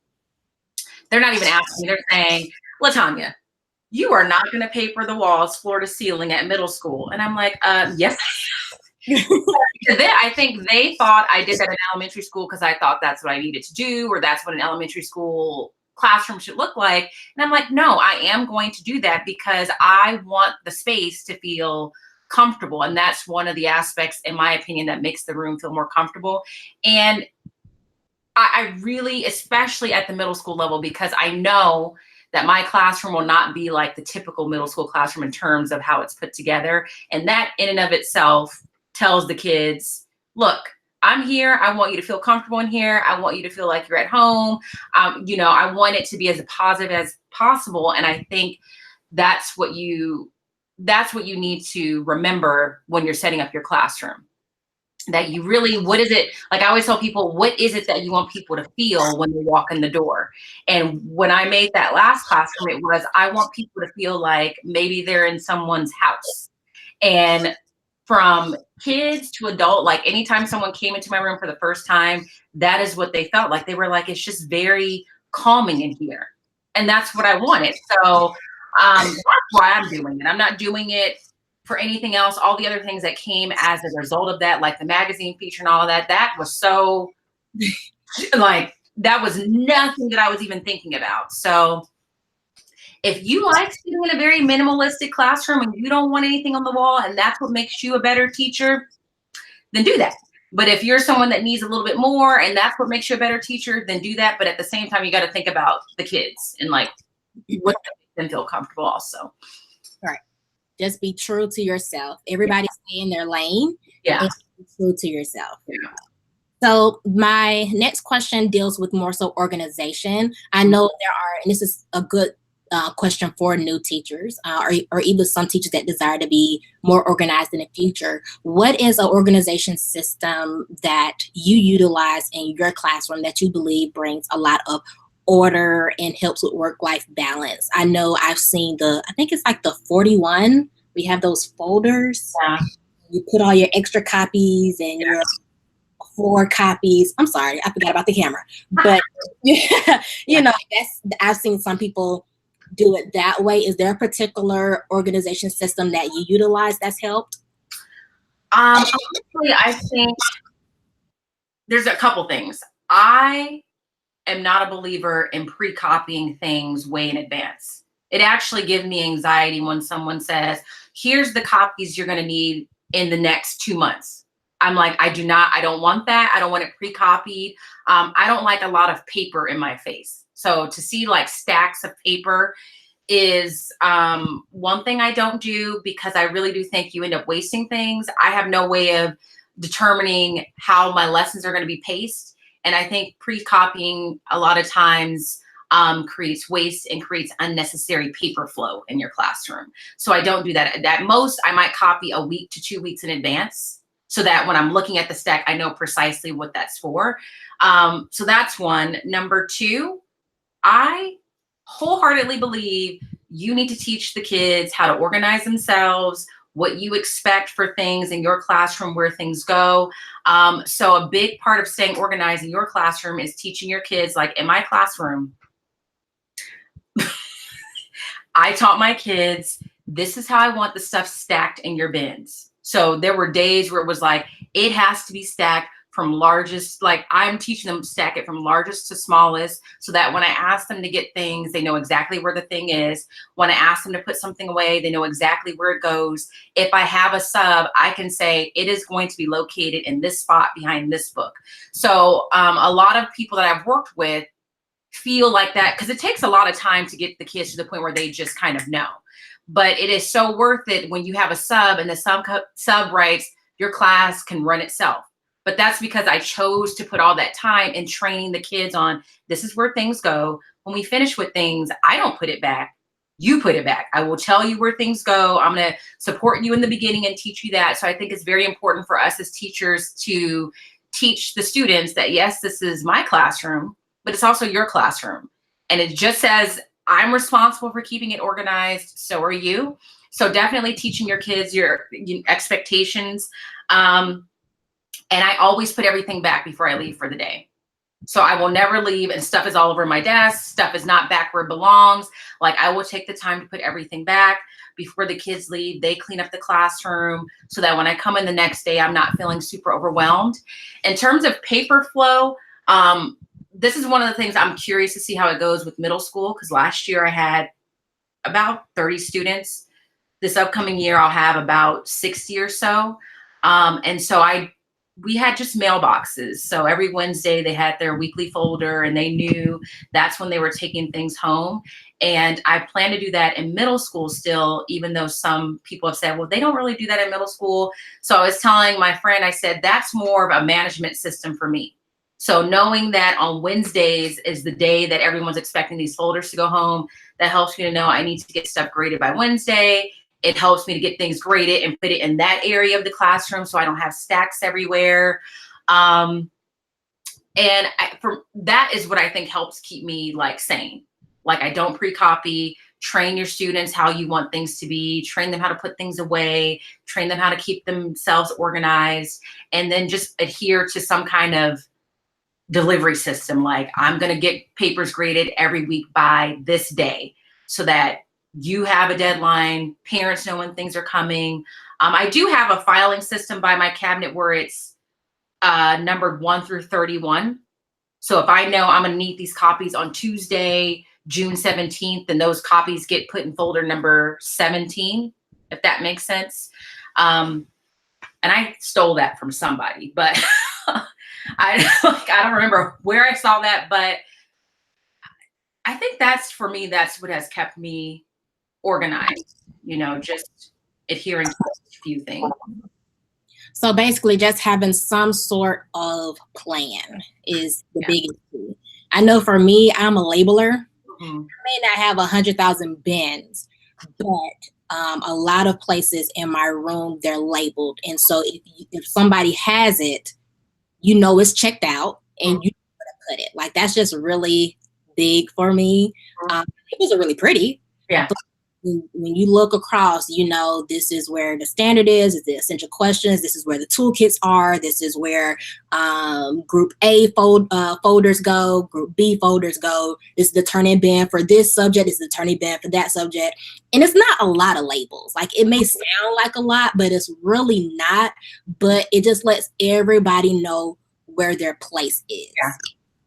they're not even asking me, they're saying, LaTanya, you are not going to paper the walls floor to ceiling at middle school. And I'm like, yes. I think they thought I did that in elementary school because I thought that's what I needed to do, or that's what an elementary school classroom should look like. And I'm like, no, I am going to do that because I want the space to feel comfortable. And that's one of the aspects, in my opinion, that makes the room feel more comfortable. And I really, especially at the middle school level, because I know that my classroom will not be like the typical middle school classroom in terms of how it's put together. And that in and of itself tells the kids, look, I'm here. I want you to feel comfortable in here. I want you to feel like you're at home. You know, I want it to be as positive as possible. And I think that's what you need to remember when you're setting up your classroom. That you really, what is it, like I always tell people, what is it that you want people to feel when they walk in the door? And when I made that last classroom, it was, I want people to feel like maybe they're in someone's house. And from kids to adult, like anytime someone came into my room for the first time, that is what they felt like. They were like, it's just very calming in here. And that's what I wanted. So that's why I'm doing it. I'm not doing it for anything else. All the other things that came as a result of that, like the magazine feature and all of that, that was so like, that was nothing that I was even thinking about. So if you like sitting in a very minimalistic classroom and you don't want anything on the wall and that's what makes you a better teacher, then do that. But if you're someone that needs a little bit more and that's what makes you a better teacher, then do that. But at the same time, you got to think about the kids and like what makes them feel comfortable also. Right. Just be true to yourself. Everybody stay in their lane. Yeah. And be true to yourself. Yeah. So my next question deals with more so organization. I know there are, and this is a good question for new teachers or even some teachers that desire to be more organized in the future. What is an organization system that you utilize in your classroom that you believe brings a lot of order and helps with work-life balance? I know I've seen I think it's like the 41. We have those folders. Yeah. You put all your extra copies and your 4 copies. I'm sorry, I forgot about the camera. But yeah, you know, I've seen some people do it that way. Is there a particular organization system that you utilize that's helped? Honestly, I think there's a couple things. I am not a believer in pre-copying things way in advance. It actually gives me anxiety when someone says, here's the copies you're going to need in the next 2 months. I'm like, I don't want that. I don't want it pre-copied. I don't like a lot of paper in my face. So to see like stacks of paper is one thing I don't do, because I really do think you end up wasting things. I have no way of determining how my lessons are going to be paced. And I think pre-copying a lot of times creates waste and creates unnecessary paper flow in your classroom. So I don't do that. At most, I might copy a week to 2 weeks in advance so that when I'm looking at the stack, I know precisely what that's for. So that's one. Number 2, I wholeheartedly believe you need to teach the kids how to organize themselves, what you expect for things in your classroom, where things go. So a big part of staying organized in your classroom is teaching your kids, like in my classroom, I taught my kids, this is how I want the stuff stacked in your bins. So there were days where it was like, it has to be stacked from largest, like I'm teaching them to stack it from largest to smallest, so that when I ask them to get things, they know exactly where the thing is. When I ask them to put something away, they know exactly where it goes. If I have a sub, I can say it is going to be located in this spot behind this book. So a lot of people that I've worked with feel like that, because it takes a lot of time to get the kids to the point where they just kind of know. but it is so worth it when you have a sub and the sub writes, your class can run itself. But that's because I chose to put all that time in training the kids on, this is where things go. When we finish with things, I don't put it back. You put it back. I will tell you where things go. I'm going to support you in the beginning and teach you that. So I think it's very important for us as teachers to teach the students that, yes, this is my classroom, but it's also your classroom. And it just says, I'm responsible for keeping it organized. So are you. So definitely teaching your kids your expectations. And I always put everything back before I leave for the day. So I will never leave and stuff is all over my desk. Stuff is not back where it belongs. Like, I will take the time to put everything back before the kids leave. They clean up the classroom so that when I come in the next day, I'm not feeling super overwhelmed. In terms of paper flow, this is one of the things I'm curious to see how it goes with middle school, because last year I had about 30 students. This upcoming year, I'll have about 60 or so. And so we had just mailboxes. So every Wednesday they had their weekly folder and they knew that's when they were taking things home. And I plan to do that in middle school still, even though some people have said, well, they don't really do that in middle school. So I was telling my friend, I said, that's more of a management system for me. So knowing that on Wednesdays is the day that everyone's expecting these folders to go home, that helps me to know I need to get stuff graded by Wednesday. It helps me to get things graded and put it in that area of the classroom so I don't have stacks everywhere. And that is what I think helps keep me like sane. Like, I don't pre-copy. Train your students how you want things to be. Train them how to put things away. Train them how to keep themselves organized. And then just adhere to some kind of delivery system. Like, I'm going to get papers graded every week by this day so that you have a deadline, parents know when things are coming. I do have a filing system by my cabinet where it's numbered 1 through 31. So if I know I'm going to need these copies on Tuesday, June 17th, then those copies get put in folder number 17, if that makes sense. And I stole that from somebody, but I don't remember where I saw that, but I think for me, that's what has kept me organized, just adhering to a few things. So basically just having some sort of plan is the biggest key. I know for me, I'm a labeler. I may not have 100,000 bins, but a lot of places in my room, they're labeled. And so if somebody has it, it's checked out and you know where to put it. Like, that's just really big for me. Labels are really pretty. Yeah. But when you look across, this is where the standard is the essential questions, this is where the toolkits are, this is where group A folders go, group B folders go, this is the turn-in bin for this subject, this is the turn-in bin for that subject. And it's not a lot of labels. Like, it may sound like a lot, but it's really not. But it just lets everybody know where their place is. Yeah.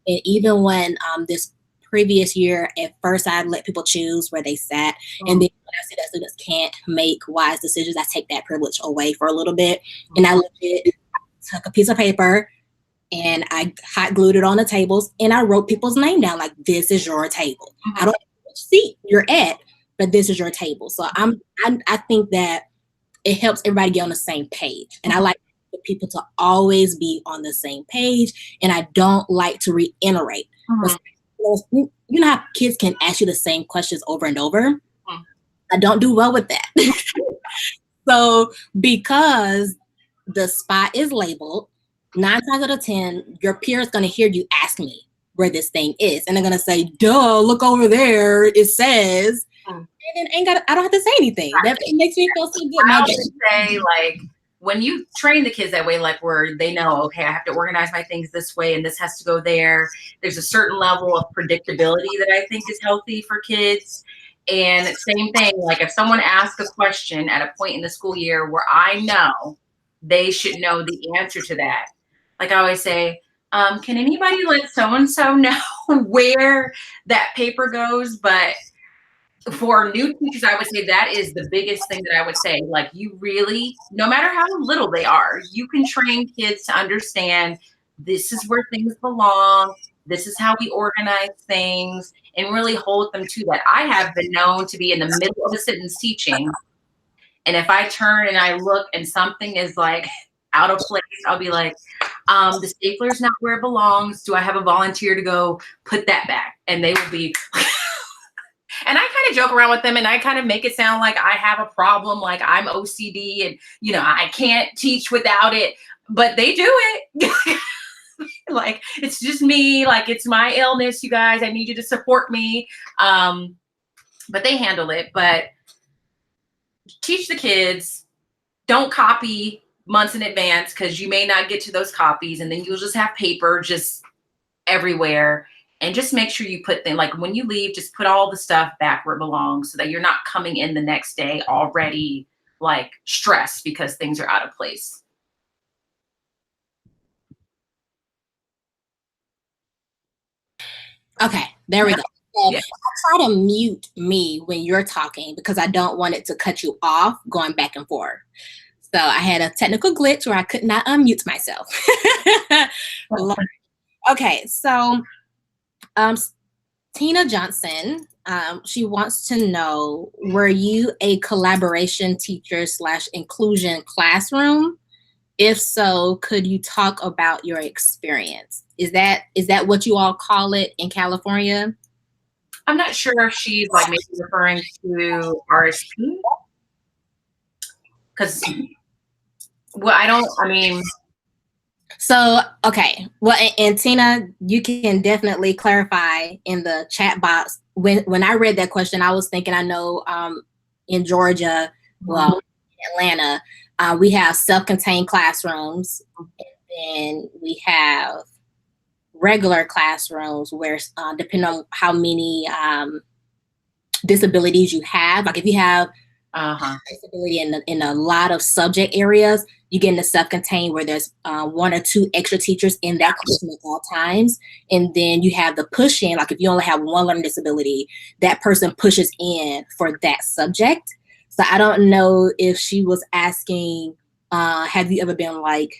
And even when this previous year, at first I let people choose where they sat, and then when I see that students can't make wise decisions, I take that privilege away for a little bit, and I legit took a piece of paper and I hot glued it on the tables, and I wrote people's name down, like, this is your table. I don't know which seat you're at, but this is your table. So I think that it helps everybody get on the same page, and I like people to always be on the same page, and I don't like to reiterate. You know how kids can ask you the same questions over and over? I don't do well with that. So because the spot is labeled, 9 times out of 10, your peer is going to hear you ask me where this thing is. And they're going to say, duh, look over there. It says, and then I don't have to say anything. That makes me feel so good. I always say, like, when you train the kids that way, like, where they know, okay, I have to organize my things this way and this has to go there. There's a certain level of predictability that I think is healthy for kids. And same thing, like, if someone asks a question at a point in the school year where I know they should know the answer to that. Like, I always say, can anybody let so-and-so know where that paper goes? But for new teachers, I would say that is the biggest thing that I would say. Like, you really, no matter how little they are, you can train kids to understand this is where things belong. This is how we organize things, and really hold them to that. I have been known to be in the middle of a sentence teaching, and if I turn and I look and something is like out of place, I'll be like, the stapler's not where it belongs. Do I have a volunteer to go put that back? And they will be, and I kind of joke around with them and I kind of make it sound like I have a problem, like I'm OCD and, I can't teach without it, but they do it. Like, it's just me, like it's my illness, you guys, I need you to support me. But they handle it. But teach the kids, don't copy months in advance, because you may not get to those copies, and then you'll just have paper just everywhere. And just make sure you put them, like when you leave, just put all the stuff back where it belongs, so that you're not coming in the next day already like stressed because things are out of place. Okay, there we go. So Yeah. I try to mute me when you're talking because I don't want it to cut you off going back and forth. So I had a technical glitch where I could not unmute myself. Okay, so Tina Johnson, she wants to know, were you a collaboration teacher / inclusion classroom? If so, could you talk about your experience? Is that what you all call it in California? I'm not sure if she's like maybe referring to RSP. Because, well, I mean. So, okay. Well, and Tina, you can definitely clarify in the chat box. When I read that question, I was thinking, I know in Georgia, well, in Atlanta, we have self-contained classrooms, and then we have regular classrooms where, depending on how many disabilities you have, like if you have disability in a lot of subject areas, you get in the self-contained where there's 1 or 2 extra teachers in that classroom at all times. And then you have the push-in, like if you only have 1 learning disability, that person pushes in for that subject. So I don't know if she was asking, have you ever been like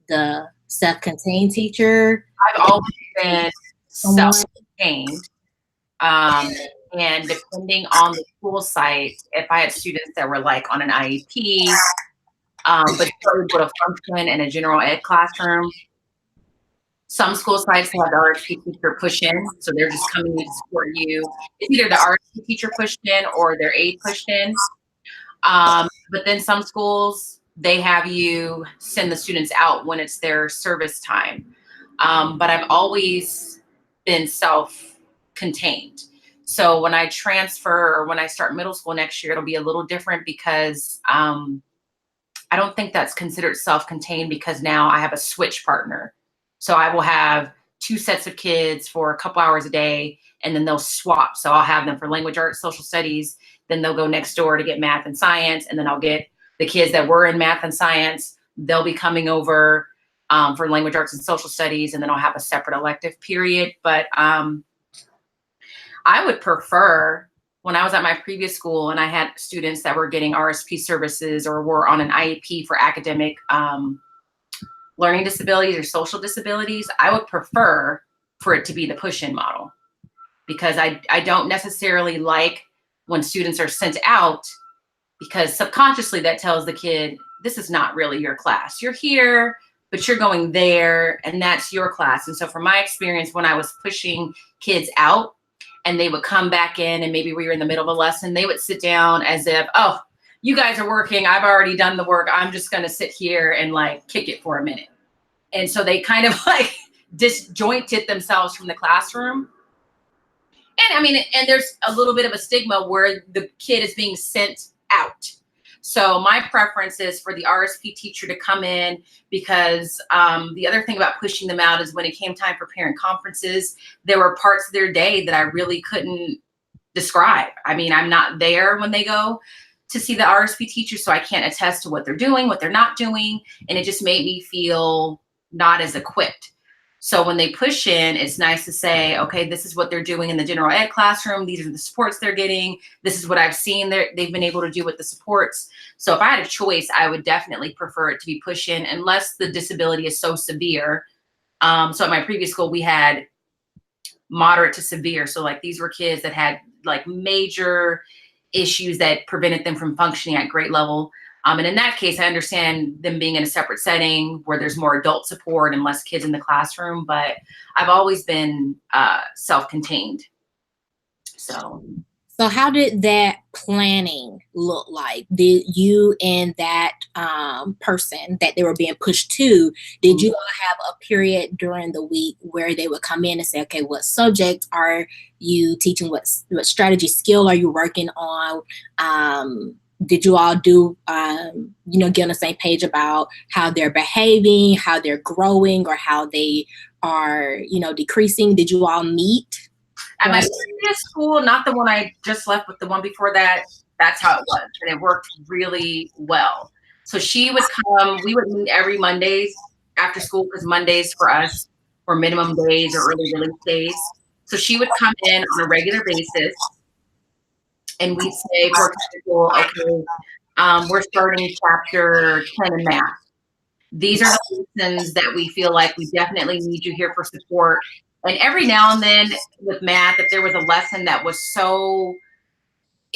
the self-contained teacher? I've always been self-contained. And depending on the school site, if I had students that were like on an IEP, but still able to function in a general ed classroom, some school sites have the RSP teacher push in, so they're just coming in to support you. It's either the RSP teacher pushed in or their aide pushed in. But then some schools, they have you send the students out when it's their service time. But I've always been self-contained. So when I transfer or when I start middle school next year, it'll be a little different because I don't think that's considered self-contained, because now I have a switch partner. So I will have 2 sets of kids for a couple hours a day, and then they'll swap. So I'll have them for language arts, social studies, then they'll go next door to get math and science, and then I'll get the kids that were in math and science, they'll be coming over for language arts and social studies, and then I'll have a separate elective period. But I would prefer, when I was at my previous school and I had students that were getting RSP services or were on an IEP for academic learning disabilities or social disabilities, I would prefer for it to be the push-in model, because I don't necessarily like when students are sent out, because subconsciously that tells the kid, this is not really your class. You're here, but you're going there, and that's your class. And so from my experience, when I was pushing kids out and they would come back in and maybe we were in the middle of a lesson, they would sit down as if, oh, you guys are working, I've already done the work, I'm just gonna sit here and like kick it for a minute. And so they kind of like disjointed themselves from the classroom. And I mean, and there's a little bit of a stigma where the kid is being sent out. So my preference is for the RSP teacher to come in, because the other thing about pushing them out is when it came time for parent conferences, there were parts of their day that I really couldn't describe. I mean, I'm not there when they go to see the RSP teacher, so I can't attest to what they're doing, what they're not doing. And it just made me feel not as equipped. So when they push in, it's nice to say, okay, this is what they're doing in the general ed classroom. These are the supports they're getting. This is what I've seen they've been able to do with the supports. So if I had a choice, I would definitely prefer it to be push in, unless the disability is so severe So at my previous school, we had moderate to severe. So like these were kids that had like major issues that prevented them from functioning at grade level. And in that case, I understand them being in a separate setting where there's more adult support and less kids in the classroom. But I've always been self-contained. So how did that planning look like? Did you and that person that they were being pushed to, did you all have a period during the week where they would come in and say, okay, what subject are you teaching? What strategy skill are you working on? Did you all do, get on the same page about how they're behaving, how they're growing, or how they are, decreasing? Did you all meet? At my previous school, not the one I just left, but the one before that, that's how it was. And it worked really well. So she would come, we would meet every Mondays after school, because Mondays for us were minimum days or early release days. So she would come in on a regular basis and we'd say, for example, okay, we're starting chapter 10 in math. These are the lessons that we feel like we definitely need you here for support. And every now and then with math, if there was a lesson that was so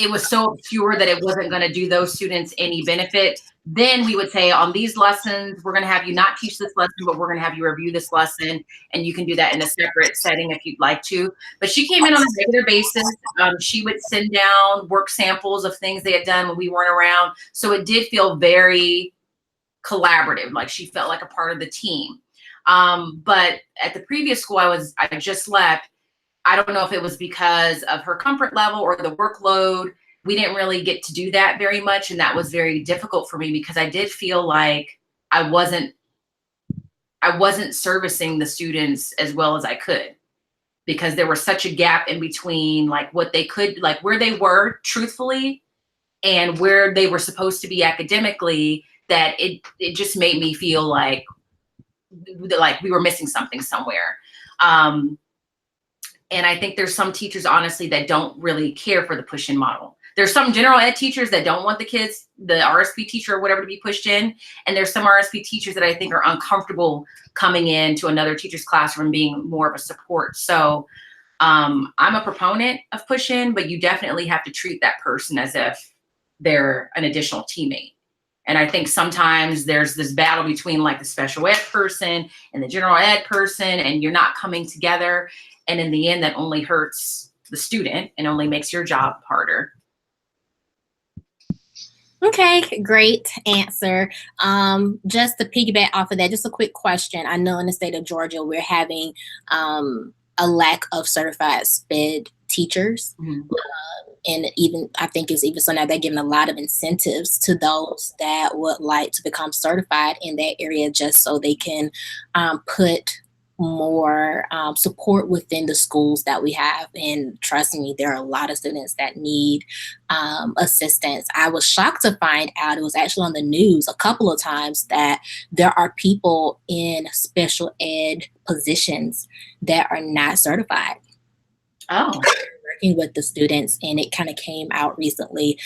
obscure that it wasn't going to do those students any benefit, then we would say on these lessons, we're going to have you not teach this lesson, but we're going to have you review this lesson. And you can do that in a separate setting if you'd like to. But she came in on a regular basis. She would send down work samples of things they had done when we weren't around. So it did feel very collaborative, like she felt like a part of the team. But at the previous school I just left, I don't know if it was because of her comfort level or the workload. We didn't really get to do that very much. And that was very difficult for me because I did feel like I wasn't servicing the students as well as I could, because there was such a gap in between like what they could, like where they were truthfully and where they were supposed to be academically, that it just made me feel like we were missing something somewhere. And I think there's some teachers, honestly, that don't really care for the push-in model. There's some general ed teachers that don't want the kids, the RSP teacher or whatever, to be pushed in. And there's some RSP teachers that I think are uncomfortable coming into another teacher's classroom being more of a support. So I'm a proponent of push-in, but you definitely have to treat that person as if they're an additional teammate. And I think sometimes there's this battle between like the special ed person and the general ed person, and you're not coming together. And in the end, that only hurts the student and only makes your job harder. Okay, great answer. Just to piggyback off of that, just a quick question. I know in the state of Georgia, we're having a lack of certified SPED teachers. Mm-hmm. And even I think it's even so now they're giving a lot of incentives to those that would like to become certified in that area, just so they can put more support within the schools that we have. And trust me, there are a lot of students that need assistance. I was shocked to find out, it was actually on the news a couple of times, that there are people in special ed positions that are not certified. Oh. Working with the students, and it kind of came out recently.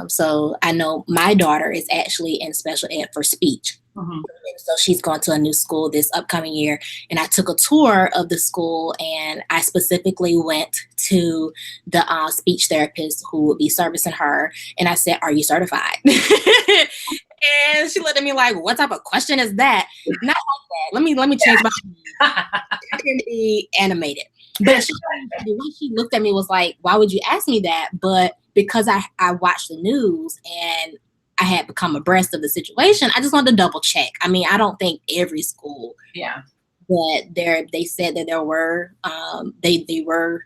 So I know my daughter is actually in special ed for speech. Mm-hmm. So she's going to a new school this upcoming year, and I took a tour of the school, and I specifically went to the speech therapist who would be servicing her, and I said, "Are you certified?" And she looked at me like, "What type of question is that?" Not like that. Let me change my. I can be animated. But the way she looked at me was like, "Why would you ask me that?" But because I watched the news and I had become abreast of the situation, I just wanted to double check. I mean, I don't think every school, but they said that there were they were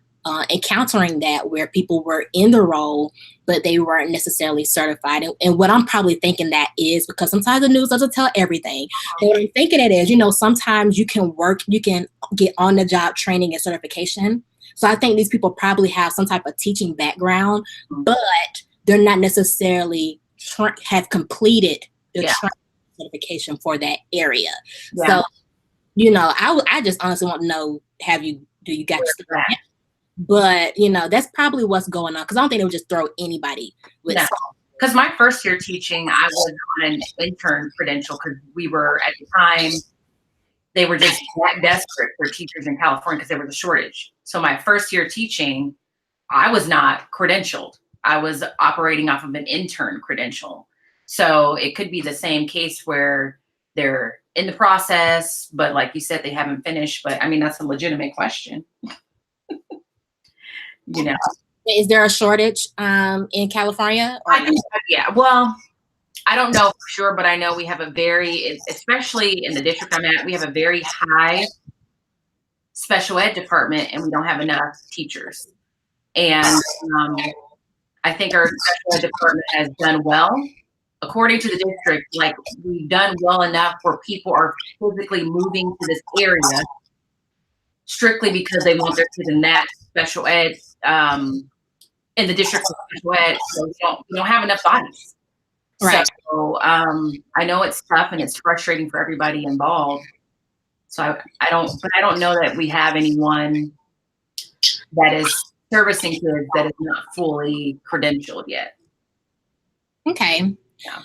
encountering that, where people were in the role, but they weren't necessarily certified. And what I'm probably thinking that is because sometimes the news doesn't tell everything. But what I'm thinking it is, sometimes you can get on the job training and certification. So I think these people probably have some type of teaching background, but they're not necessarily have completed the certification for that area. So, I just honestly want to know, do you got your But, that's probably what's going on, because I don't think they would just throw anybody with. No, because my first year teaching, I was on an intern credential, because we were, at the time, they were just that desperate for teachers in California because there was a shortage. So my first year teaching, I was not credentialed. I was operating off of an intern credential. So it could be the same case where they're in the process, but like you said, they haven't finished. But I mean, that's a legitimate question. You know, Is there a shortage in California? Or I think, yeah, well, I don't know for sure, but I know we have a very, especially in the district I'm at, we have a very high special ed department and we don't have enough teachers. And I think our special ed department has done well. According to the district, like we've done well enough where people are physically moving to this area strictly because they want their kids in that special ed, in the district of special ed. So we don't have enough bodies. right. So I know it's tough and it's frustrating for everybody involved. So I don't know that we have anyone that is servicing kids that is not fully credentialed yet. Okay. Yeah.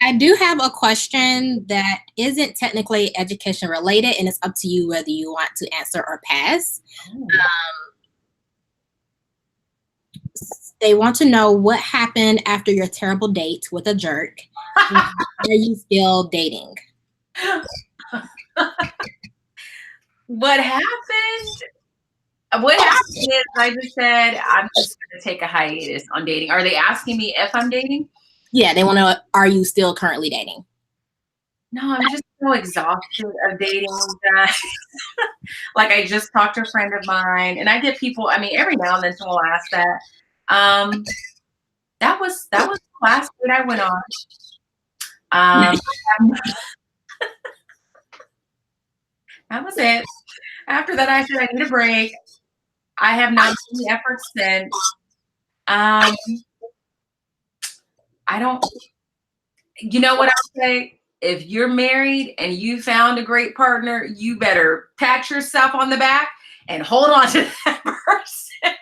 I do have a question that isn't technically education related, and it's up to you whether you want to answer or pass. They want to know what happened after your terrible date with a jerk. Are you still dating? What happened? What happened is I just said I'm just going to take a hiatus on dating. Are they asking me if I'm dating? Yeah, they want to know, are you still currently dating? No, I'm just so exhausted of dating, guys. Like I just talked to a friend of mine, and I get people. I mean, every now and then someone will ask that. That was the last date I went on. That was it. After that, I said I need a break. I have not made any efforts since. I don't. You know what I say? If you're married and you found a great partner, you better pat yourself on the back and hold on to that person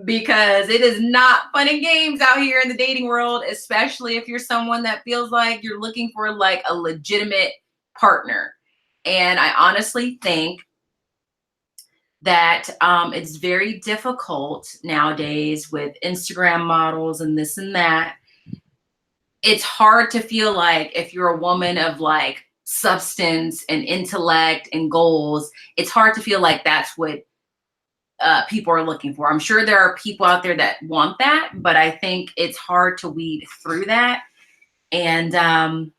because it is not fun and games out here in the dating world, especially if you're someone that feels like you're looking for like a legitimate partner. And I honestly think that it's very difficult nowadays with Instagram models and this and that. It's hard to feel like if you're a woman of like substance and intellect and goals, it's hard to feel like that's what people are looking for. I'm sure there are people out there that want that, but I think it's hard to weed through that. And I'm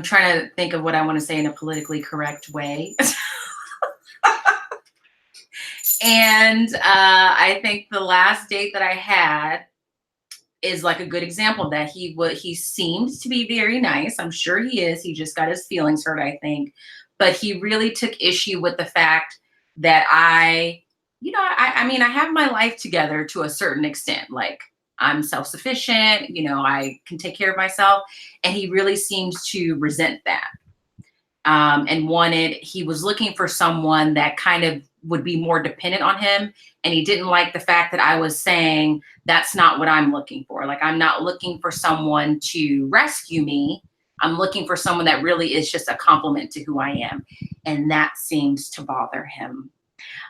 trying to think of what I want to say in a politically correct way. And I think the last date that I had is like a good example that he seems to be very nice. I'm sure he is. He just got his feelings hurt, I think. But he really took issue with the fact that I mean, I have my life together to a certain extent. Like I'm self-sufficient, I can take care of myself. And he really seems to resent that. And he was looking for someone that kind of would be more dependent on him. And he didn't like the fact that I was saying, that's not what I'm looking for. Like, I'm not looking for someone to rescue me. I'm looking for someone that really is just a compliment to who I am. And that seems to bother him.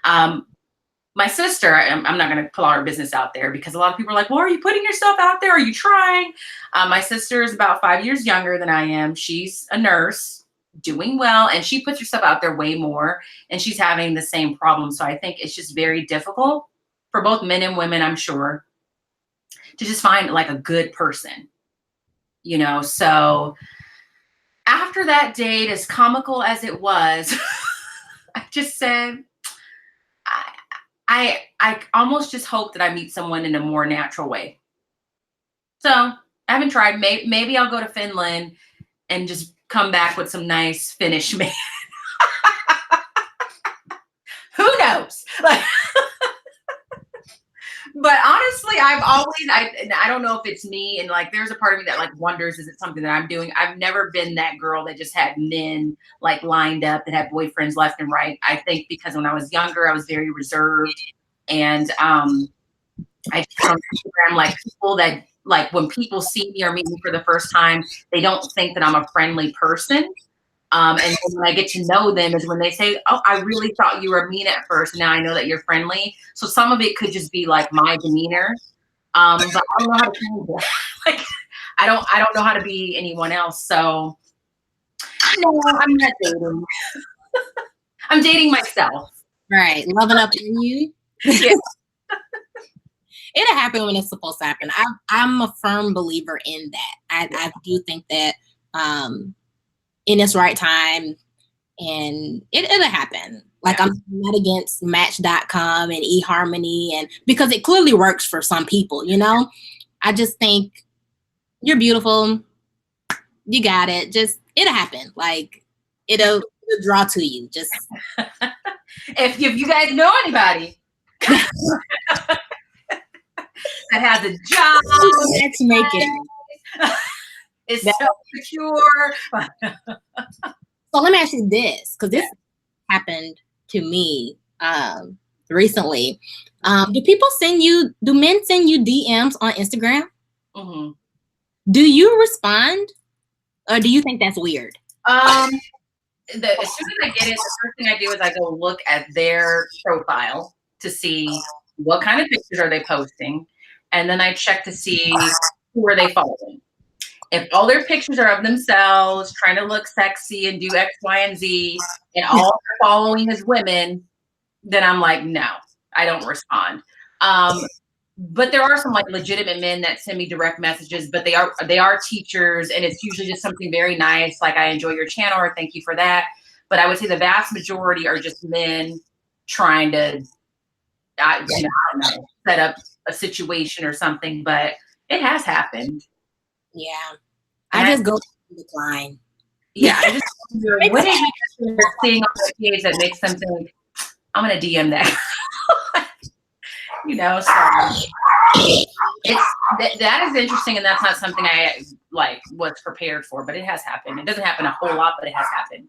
My sister, I'm not going to pull our business out there because a lot of people are like, well, are you putting yourself out there? Are you trying? My sister is about 5 years younger than I am. She's a nurse, doing well, and she puts herself out there way more, and she's having the same problem. So I think it's just very difficult for both men and women, I'm sure, to just find like a good person, So after that date, as comical as it was, I just said, I almost just hope that I meet someone in a more natural way. So I haven't tried. Maybe I'll go to Finland and just come back with some nice Finnish man. Who knows? But honestly, I don't know if it's me, and like there's a part of me that like wonders, is it something that I'm doing? I've never been that girl that just had men like lined up that had boyfriends left and right. I think because when I was younger, I was very reserved, and I found Instagram like people that like when people see me or meet me for the first time, they don't think that I'm a friendly person. And then when I get to know them is when they say, oh, I really thought you were mean at first. Now I know that you're friendly. So some of it could just be like my demeanor. But I don't know how to change it. Like I don't know how to be anyone else. So no, I'm not dating. I'm dating myself. Right. Loving up on you. Yeah. It'll happen when it's supposed to happen. I'm a firm believer in that. I do think that in its right time, and it'll happen. Like, yeah. I'm not against Match.com and eHarmony, and because it clearly works for some people, you know. I just think you're beautiful. You got it. Just it'll happen. Like it'll draw to you. Just if you guys know anybody that has a job, let's make it. It's so secure. So let me ask you this, because this happened to me recently. Do men send you DMs on Instagram? Mm-hmm. Do you respond, or do you think that's weird? As soon as I get it, the first thing I do is I go look at their profile to see what kind of pictures are they posting, and then I check to see who are they following. If all their pictures are of themselves trying to look sexy and do X, Y, and Z, and all they're following is women, then I'm like, no, I don't respond. But there are some like legitimate men that send me direct messages, but they are teachers, and it's usually just something very nice, like I enjoy your channel or thank you for that. But I would say the vast majority are just men trying to, I don't know, set up a situation or something. But it has happened. Yeah, I just go to decline. Yeah, I just wonder what is it seeing on the page that makes them think I'm gonna DM that. You know, so it's that is interesting, and that's not something I like was prepared for, but it has happened. It doesn't happen a whole lot, but it has happened.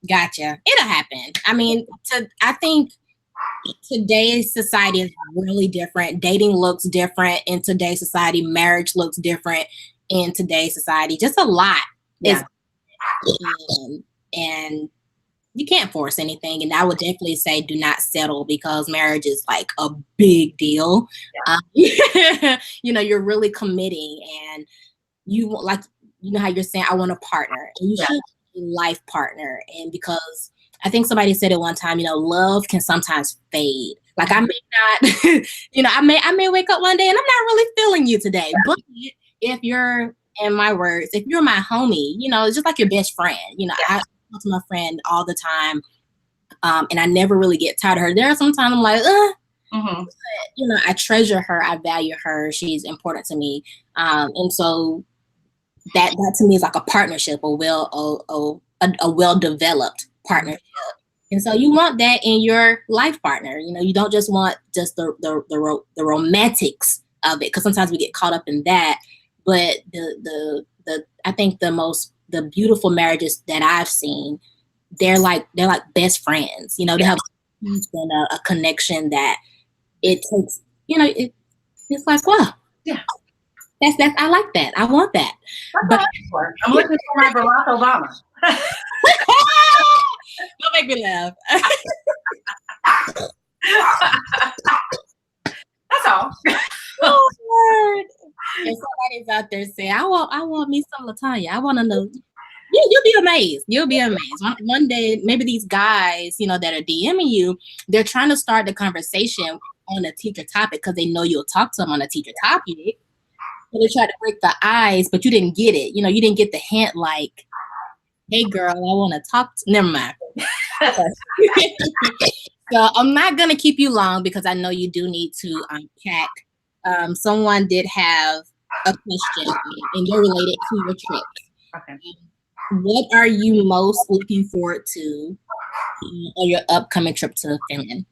Gotcha. It'll happen. I mean, I think today's society is really different. Dating looks different in today's society. Marriage looks different in today's society. Just a lot. Yeah. And you can't force anything. And I would definitely say do not settle, because marriage is like a big deal. Yeah. You know, you're really committing, and you like, you know how you're saying, I want a partner, and you should be a life partner. And because I think somebody said it one time, you know, love can sometimes fade. Like I may not, you know, I may wake up one day and I'm not really feeling you today. But if you're, in my words, if you're my homie, you know, it's just like your best friend. You know, I talk to my friend all the time, and I never really get tired of her. There are sometimes I'm like, but, you know, I treasure her, I value her, she's important to me, and so that to me is like a partnership, a well-developed partnership. And so you want that in your life partner. You know, you don't just want just the romantics of it, because sometimes we get caught up in that. But the I think the beautiful marriages that I've seen, they're like best friends. You know, they have a connection that it takes. You know, it's like, wow, that's I like that. I want that. But I'm looking for my Barack Obama. Don't make me laugh. That's all. Oh, Lord. And somebody's out there saying, I want me some LaTanya. I want to know. You'll be amazed. You'll be amazed. One day, maybe these guys, you know, that are DMing you, they're trying to start the conversation on a teacher topic because they know you'll talk to them on a teacher topic. So they try to break the ice, but you didn't get it. You know, you didn't get the hint like, hey, girl, I want to talk to... Never mind. So I'm not going to keep you long because I know you do need to unpack. Someone did have a question, and they're related to your trip. Okay. What are you most looking forward to on your upcoming trip to Finland?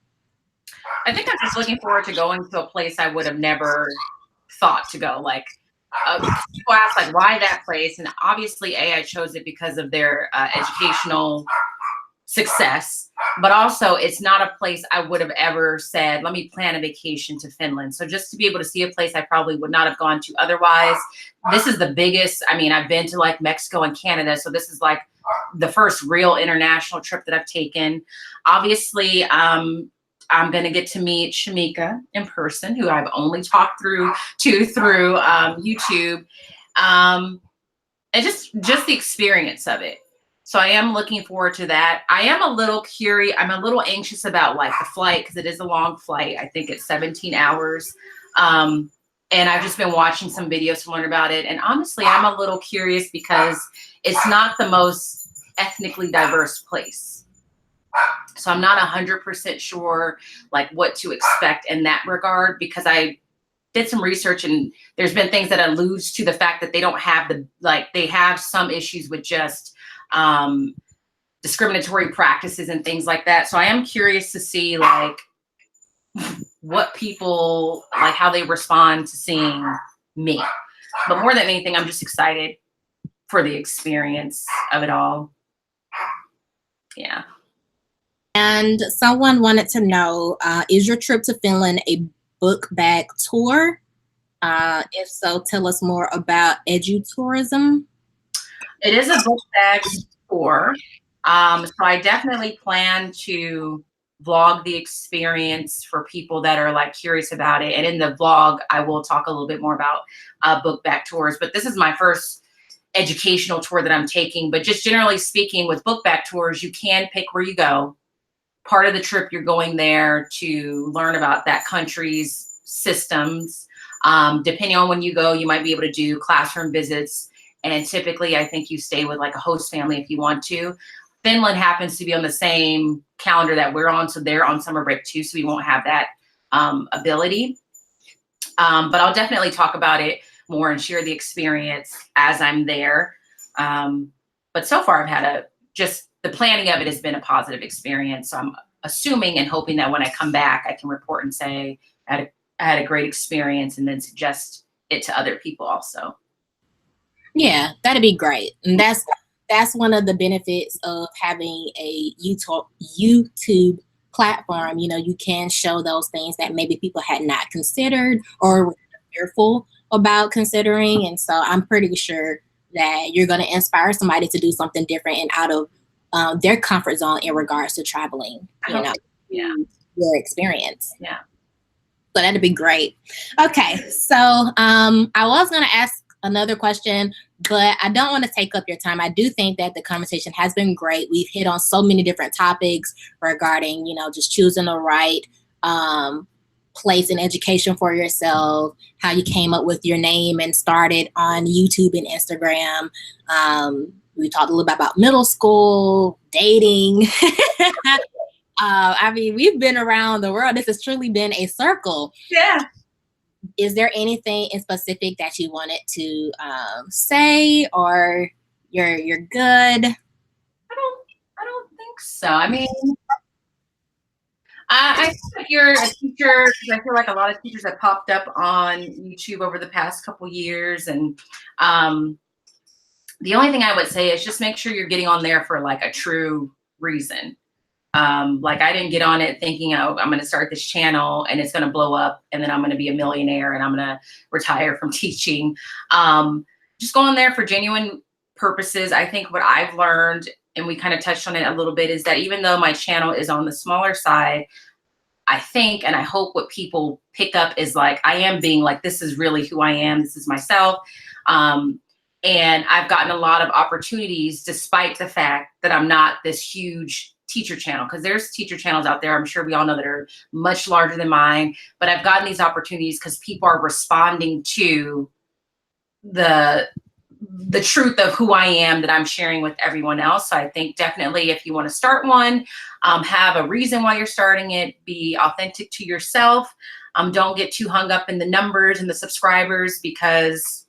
I think I'm just looking forward to going to a place I would have never thought to go. Like, people ask, like, why that place? And obviously, I chose it because of their educational success, but also it's not a place I would have ever said, let me plan a vacation to Finland. So just to be able to see a place I probably would not have gone to otherwise, this is the biggest. I mean, I've been to like Mexico and Canada, so this is like the first real international trip that I've taken. Obviously, I'm going to get to meet Shamika in person, who I've only talked through YouTube, and just the experience of it. So I am looking forward to that. I am a little curious. I'm a little anxious about like the flight because it is a long flight. I think it's 17 hours. And I've just been watching some videos to learn about it. And honestly, I'm a little curious because it's not the most ethnically diverse place. So I'm not 100% sure like what to expect in that regard, because I did some research and there's been things that alludes to the fact that they don't have they have some issues with just discriminatory practices and things like that. So I am curious to see like what people, like how they respond to seeing me. But more than anything, I'm just excited for the experience of it all. Yeah. And someone wanted to know, is your trip to Finland a book bag tour? If so, tell us more about edutourism. It is a book bag tour. So I definitely plan to vlog the experience for people that are like curious about it. And in the vlog, I will talk a little bit more about book bag tours. But this is my first educational tour that I'm taking. But just generally speaking, with book bag tours, you can pick where you go. Part of the trip, you're going there to learn about that country's systems. Depending on when you go, you might be able to do classroom visits. And typically, I think you stay with like a host family if you want to. Finland happens to be on the same calendar that we're on, so they're on summer break too, so we won't have that ability. But I'll definitely talk about it more and share the experience as I'm there. But so far, I've had the planning of it has been a positive experience. So I'm assuming and hoping that when I come back, I can report and say I had a great experience, and then suggest it to other people also. Yeah, that'd be great. And that's one of the benefits of having a YouTube platform. You know, you can show those things that maybe people had not considered or were fearful about considering. And so I'm pretty sure that you're going to inspire somebody to do something different and out of their comfort zone in regards to traveling, Yeah. your experience. Yeah. So that'd be great. Okay. So I was going to ask another question, but I don't want to take up your time. I do think that the conversation has been great. We've hit on so many different topics regarding, just choosing the right place in education for yourself, how you came up with your name and started on YouTube and Instagram. We talked a little bit about middle school, dating. I mean, we've been around the world. This has truly been a circle. Yeah. Is there anything in specific that you wanted to say, or you're good? I don't think so. I mean, I think that you're a teacher, because I feel like a lot of teachers have popped up on YouTube over the past couple years. And the only thing I would say is just make sure you're getting on there for like a true reason. Like I didn't get on it thinking, oh, I'm going to start this channel and it's going to blow up and then I'm going to be a millionaire and I'm going to retire from teaching. Just go on there for genuine purposes. I think what I've learned, and we kind of touched on it a little bit, is that even though my channel is on the smaller side, I think, and I hope what people pick up is like, I am being like, this is really who I am. This is myself. And I've gotten a lot of opportunities despite the fact that I'm not this huge teacher channel, because there's teacher channels out there, I'm sure we all know, that are much larger than mine, but I've gotten these opportunities because people are responding to the truth of who I am that I'm sharing with everyone else. So I think definitely if you want to start one, have a reason why you're starting it, be authentic to yourself. Don't get too hung up in the numbers and the subscribers, because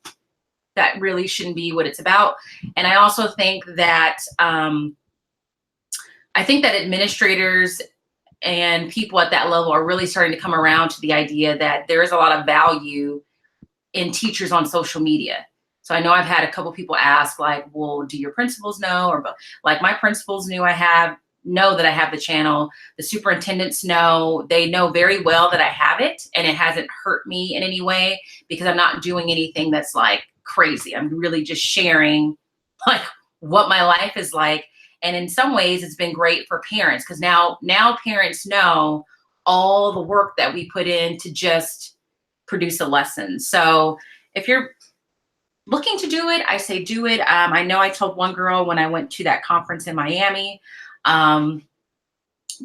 that really shouldn't be what it's about. And I also think that administrators and people at that level are really starting to come around to the idea that there is a lot of value in teachers on social media. So I know I've had a couple people ask like, well, do your principals know? Or like my principals knew I have know that I have the channel. The superintendents know, they know very well that I have it, and it hasn't hurt me in any way because I'm not doing anything that's like crazy. I'm really just sharing like what my life is like. And in some ways it's been great for parents because now parents know all the work that we put in to just produce a lesson. So if you're looking to do it, I say do it. I know I told one girl when I went to that conference in Miami,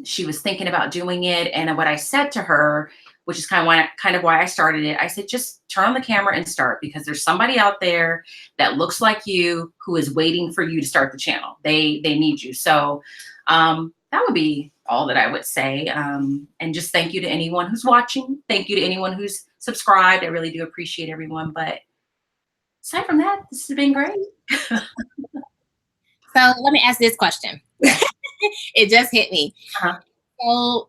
she was thinking about doing it. And what I said to her, which is kind of why I started it, I said, just turn on the camera and start, because there's somebody out there that looks like you who is waiting for you to start the channel. They need you. So that would be all that I would say. And just thank you to anyone who's watching. Thank you to anyone who's subscribed. I really do appreciate everyone. But aside from that, this has been great. So let me ask this question. It just hit me. Uh-huh. So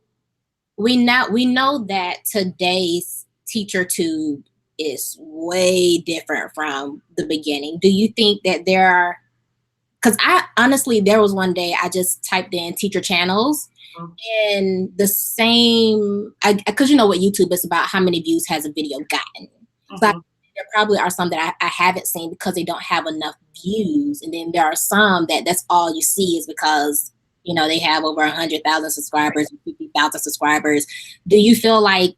we know that today's teacher tube is way different from the beginning. Do you think that there are, because I honestly, there was one day I just typed in teacher channels, and the same, because you know what YouTube is about, how many views has a video gotten. So there probably are some that I haven't seen because they don't have enough views, and then there are some that's all you see is because, you know, they have over 100,000 subscribers, 50,000 subscribers. Do you feel like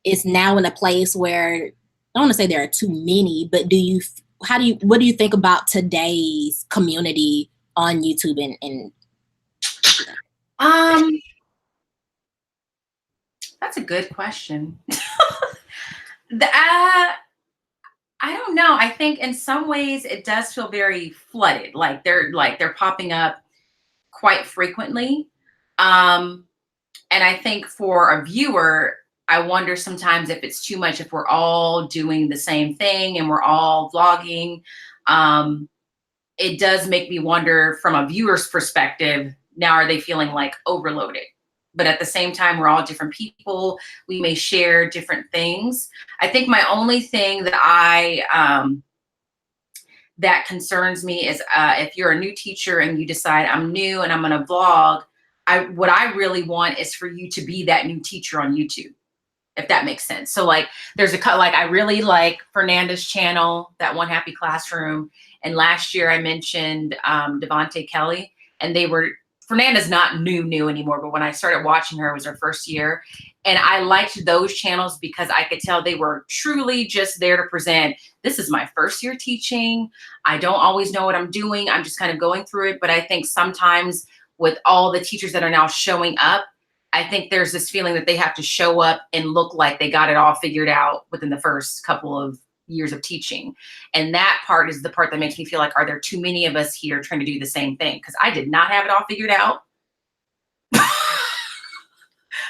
it's now in a place where, I don't want to say there are too many, but what do you think about today's community on YouTube and that's a good question. I don't know. I think in some ways it does feel very flooded. Like they're popping up quite frequently. And I think for a viewer, I wonder sometimes if it's too much, if we're all doing the same thing and we're all vlogging. It does make me wonder from a viewer's perspective, now are they feeling like overloaded? But at the same time, we're all different people. We may share different things. I think my only thing that that concerns me is if you're a new teacher and you decide I'm new and I'm going to vlog, what I really want is for you to be that new teacher on YouTube, if that makes sense. So like I really like Fernanda's channel, that One Happy Classroom. And last year I mentioned Devontae Kelly, and Fernanda's not new anymore, but when I started watching her, it was her first year. And I liked those channels because I could tell they were truly just there to present, this is my first year teaching. I don't always know what I'm doing. I'm just kind of going through it. But I think sometimes with all the teachers that are now showing up, I think there's this feeling that they have to show up and look like they got it all figured out within the first couple of years of teaching. And that part is the part that makes me feel like, are there too many of us here trying to do the same thing? Because I did not have it all figured out.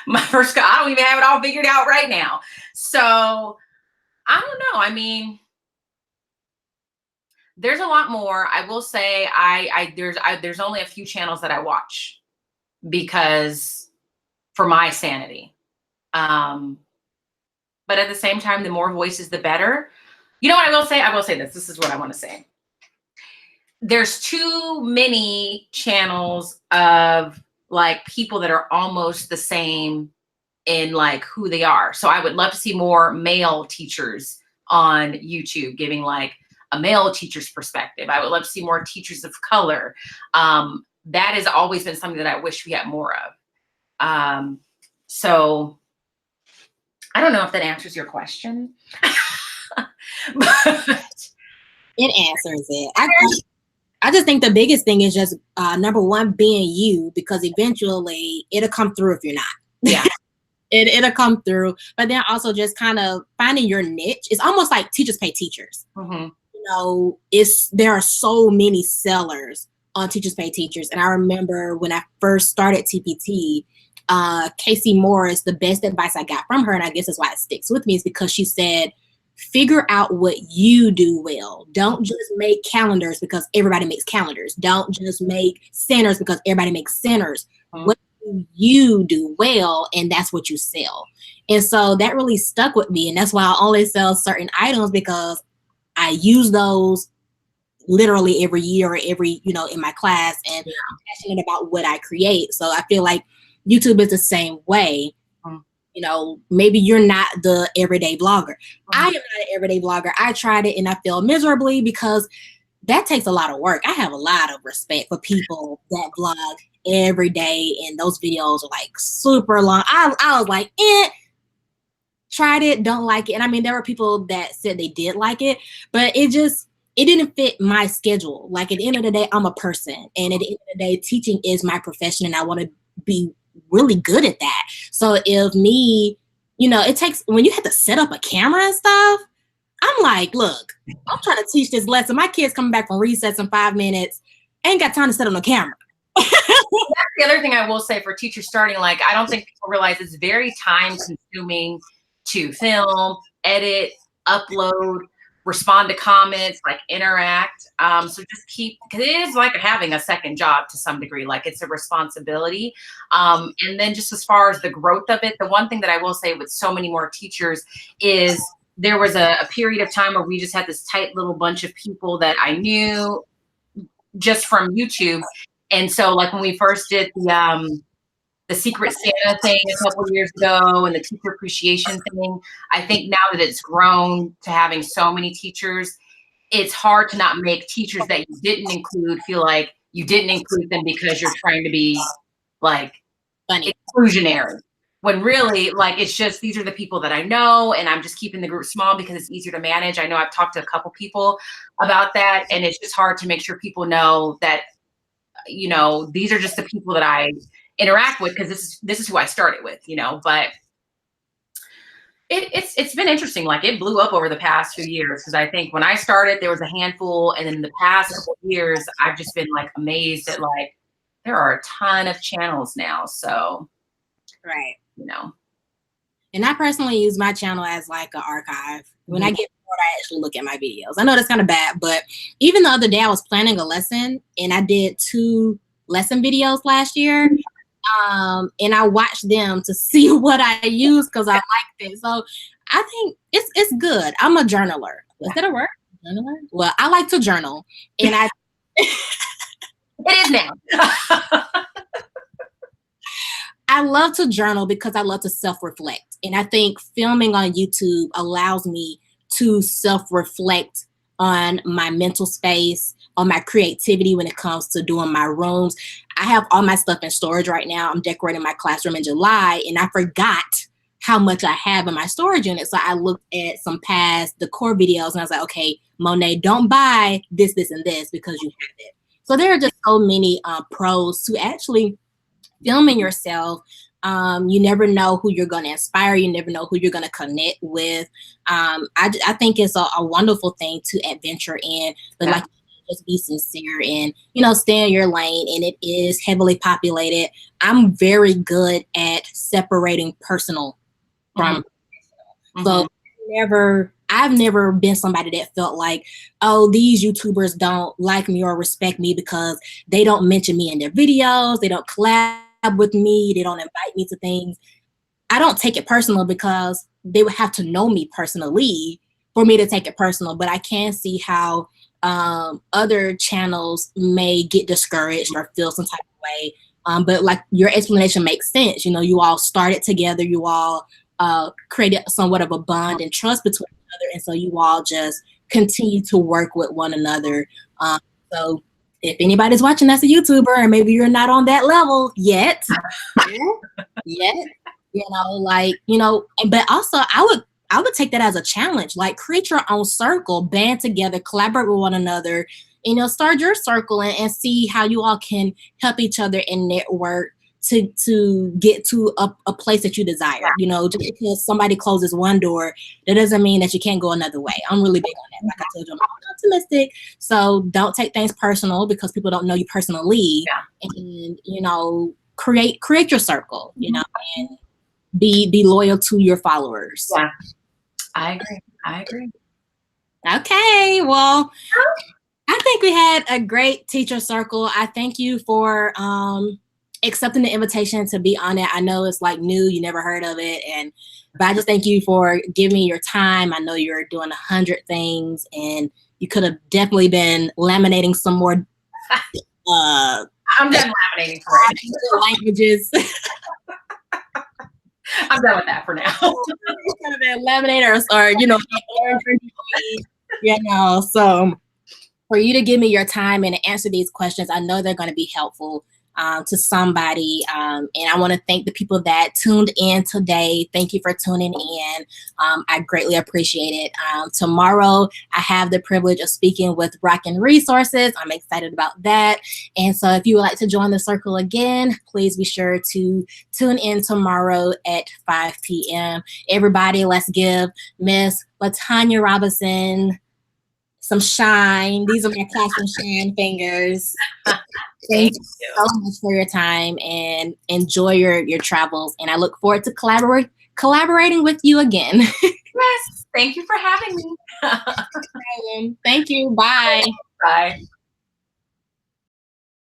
I don't even have it all figured out right now. So I don't know. I mean, there's a lot more. I will say there's only a few channels that I watch because for my sanity. But at the same time, the more voices, the better. You know what I will say? I will say this. This is what I want to say. There's too many channels of like people that are almost the same in like who they are. So I would love to see more male teachers on YouTube giving like a male teacher's perspective. I would love to see more teachers of color. That has always been something that I wish we had more of. So I don't know if that answers your question. But it answers it. I just think the biggest thing is just number one, being you, because eventually it'll come through if you're not. Yeah. It'll come through. But then also just kind of finding your niche. It's almost like teachers pay teachers. Mm-hmm. You know, there are so many sellers on Teachers Pay Teachers. And I remember when I first started TPT, Casey Morris, the best advice I got from her, and I guess that's why it sticks with me, is because she said, figure out what you do well. Don't just make calendars because everybody makes calendars. Don't just make centers because everybody makes centers. Mm-hmm. What do you do well? And that's what you sell. And so that really stuck with me. And that's why I only sell certain items, because I use those literally every year or every, in my class, and I'm passionate about what I create. So I feel like YouTube is the same way. Maybe you're not the everyday blogger. I am not an everyday blogger. I tried it and I failed miserably because that takes a lot of work. I have a lot of respect for people that blog every day, and those videos are like super long. I was like, tried it, don't like it. And I mean, there were people that said they did like it, but it didn't fit my schedule. Like, at the end of the day, I'm a person, and at the end of the day, teaching is my profession, and I want to be really good at that. So if me, it takes, when you have to set up a camera and stuff, I'm like, look, I'm trying to teach this lesson. My kid's coming back from recess in 5 minutes. Ain't got time to set on the camera. That's the other thing I will say for teachers starting. Like, I don't think people realize it's very time consuming to film, edit, upload, respond to comments, like interact. So just because it is like having a second job to some degree, like it's a responsibility. And then just as far as the growth of it, the one thing that I will say with so many more teachers is there was a period of time where we just had this tight little bunch of people that I knew just from YouTube. And so like when we first did the Secret Santa thing a couple of years ago and the teacher appreciation thing, I think now that it's grown to having so many teachers, it's hard to not make teachers that you didn't include feel like you didn't include them because you're trying to be like inclusionary. When really, like, it's just, these are the people that I know, and I'm just keeping the group small because it's easier to manage. I know I've talked to a couple people about that, and it's just hard to make sure people know that, these are just the people that I interact with because this is who I started with, but it's been interesting. Like, it blew up over the past few years because I think when I started, there was a handful, and in the past couple of years, I've just been like amazed at like, there are a ton of channels now. So, right. And I personally use my channel as like an archive. When I get bored, I actually look at my videos. I know that's kind of bad, but even the other day I was planning a lesson and I did 2 lesson videos last year. And I watched them to see what I use because I liked it. So I think it's good. I'm a journaler. Is that a word? Journaler? Well, I like to journal, and I. It is now. I love to journal because I love to self-reflect. And I think filming on YouTube allows me to self-reflect on my mental space, on my creativity when it comes to doing my rooms. I have all my stuff in storage right now. I'm decorating my classroom in July, and I forgot how much I have in my storage unit. So I looked at some past decor videos, and I was like, okay, Monet, don't buy this, this, and this because you have it. So there are just so many pros to actually filming yourself. You never know who you're going to inspire. You never know who you're going to connect with. I think it's a wonderful thing to adventure in, but like, just be sincere and, stay in your lane. And it is heavily populated. I'm very good at separating personal from professional. So I've never been somebody that felt like, oh, these YouTubers don't like me or respect me because they don't mention me in their videos. They don't collab with me. They don't invite me to things. I don't take it personal because they would have to know me personally for me to take it personal. But I can see how other channels may get discouraged or feel some type of way. But like, your explanation makes sense. You all started together. You all created somewhat of a bond and trust between each other. And so you all just continue to work with one another. So if anybody's watching that's a YouTuber, and maybe you're not on that level yet, but also I would take that as a challenge. Like, create your own circle, band together, collaborate with one another, start your circle and see how you all can help each other and network to get to a place that you desire. Just because somebody closes one door, that doesn't mean that you can't go another way. I'm really big on that. Like I told you, I'm optimistic. So don't take things personal because people don't know you personally. And, create your circle, and be loyal to your followers. Yeah, I agree. Okay, well, I think we had a great teacher circle. I thank you for accepting the invitation to be on it. I know it's like new, you never heard of it, but I just thank you for giving me your time. I know you're doing 100 things, and You could have definitely been laminating some more I'm done laminating for it. languages. I'm done with that for now. Laminators or so for you to give me your time and answer these questions, I know they're going to be helpful to somebody. And I want to thank the people that tuned in today. Thank you for tuning in. I greatly appreciate it. Tomorrow, I have the privilege of speaking with Rockin' Resources. I'm excited about that. And so if you would like to join the circle again, please be sure to tune in tomorrow at 5 p.m. Everybody, let's give Miss LaTanya Robinson some shine. These are my classroom shine fingers. Thank you so much for your time and enjoy your travels. And I look forward to collaborating with you again. Yes, thank you for having me. Thank you. Bye. Bye.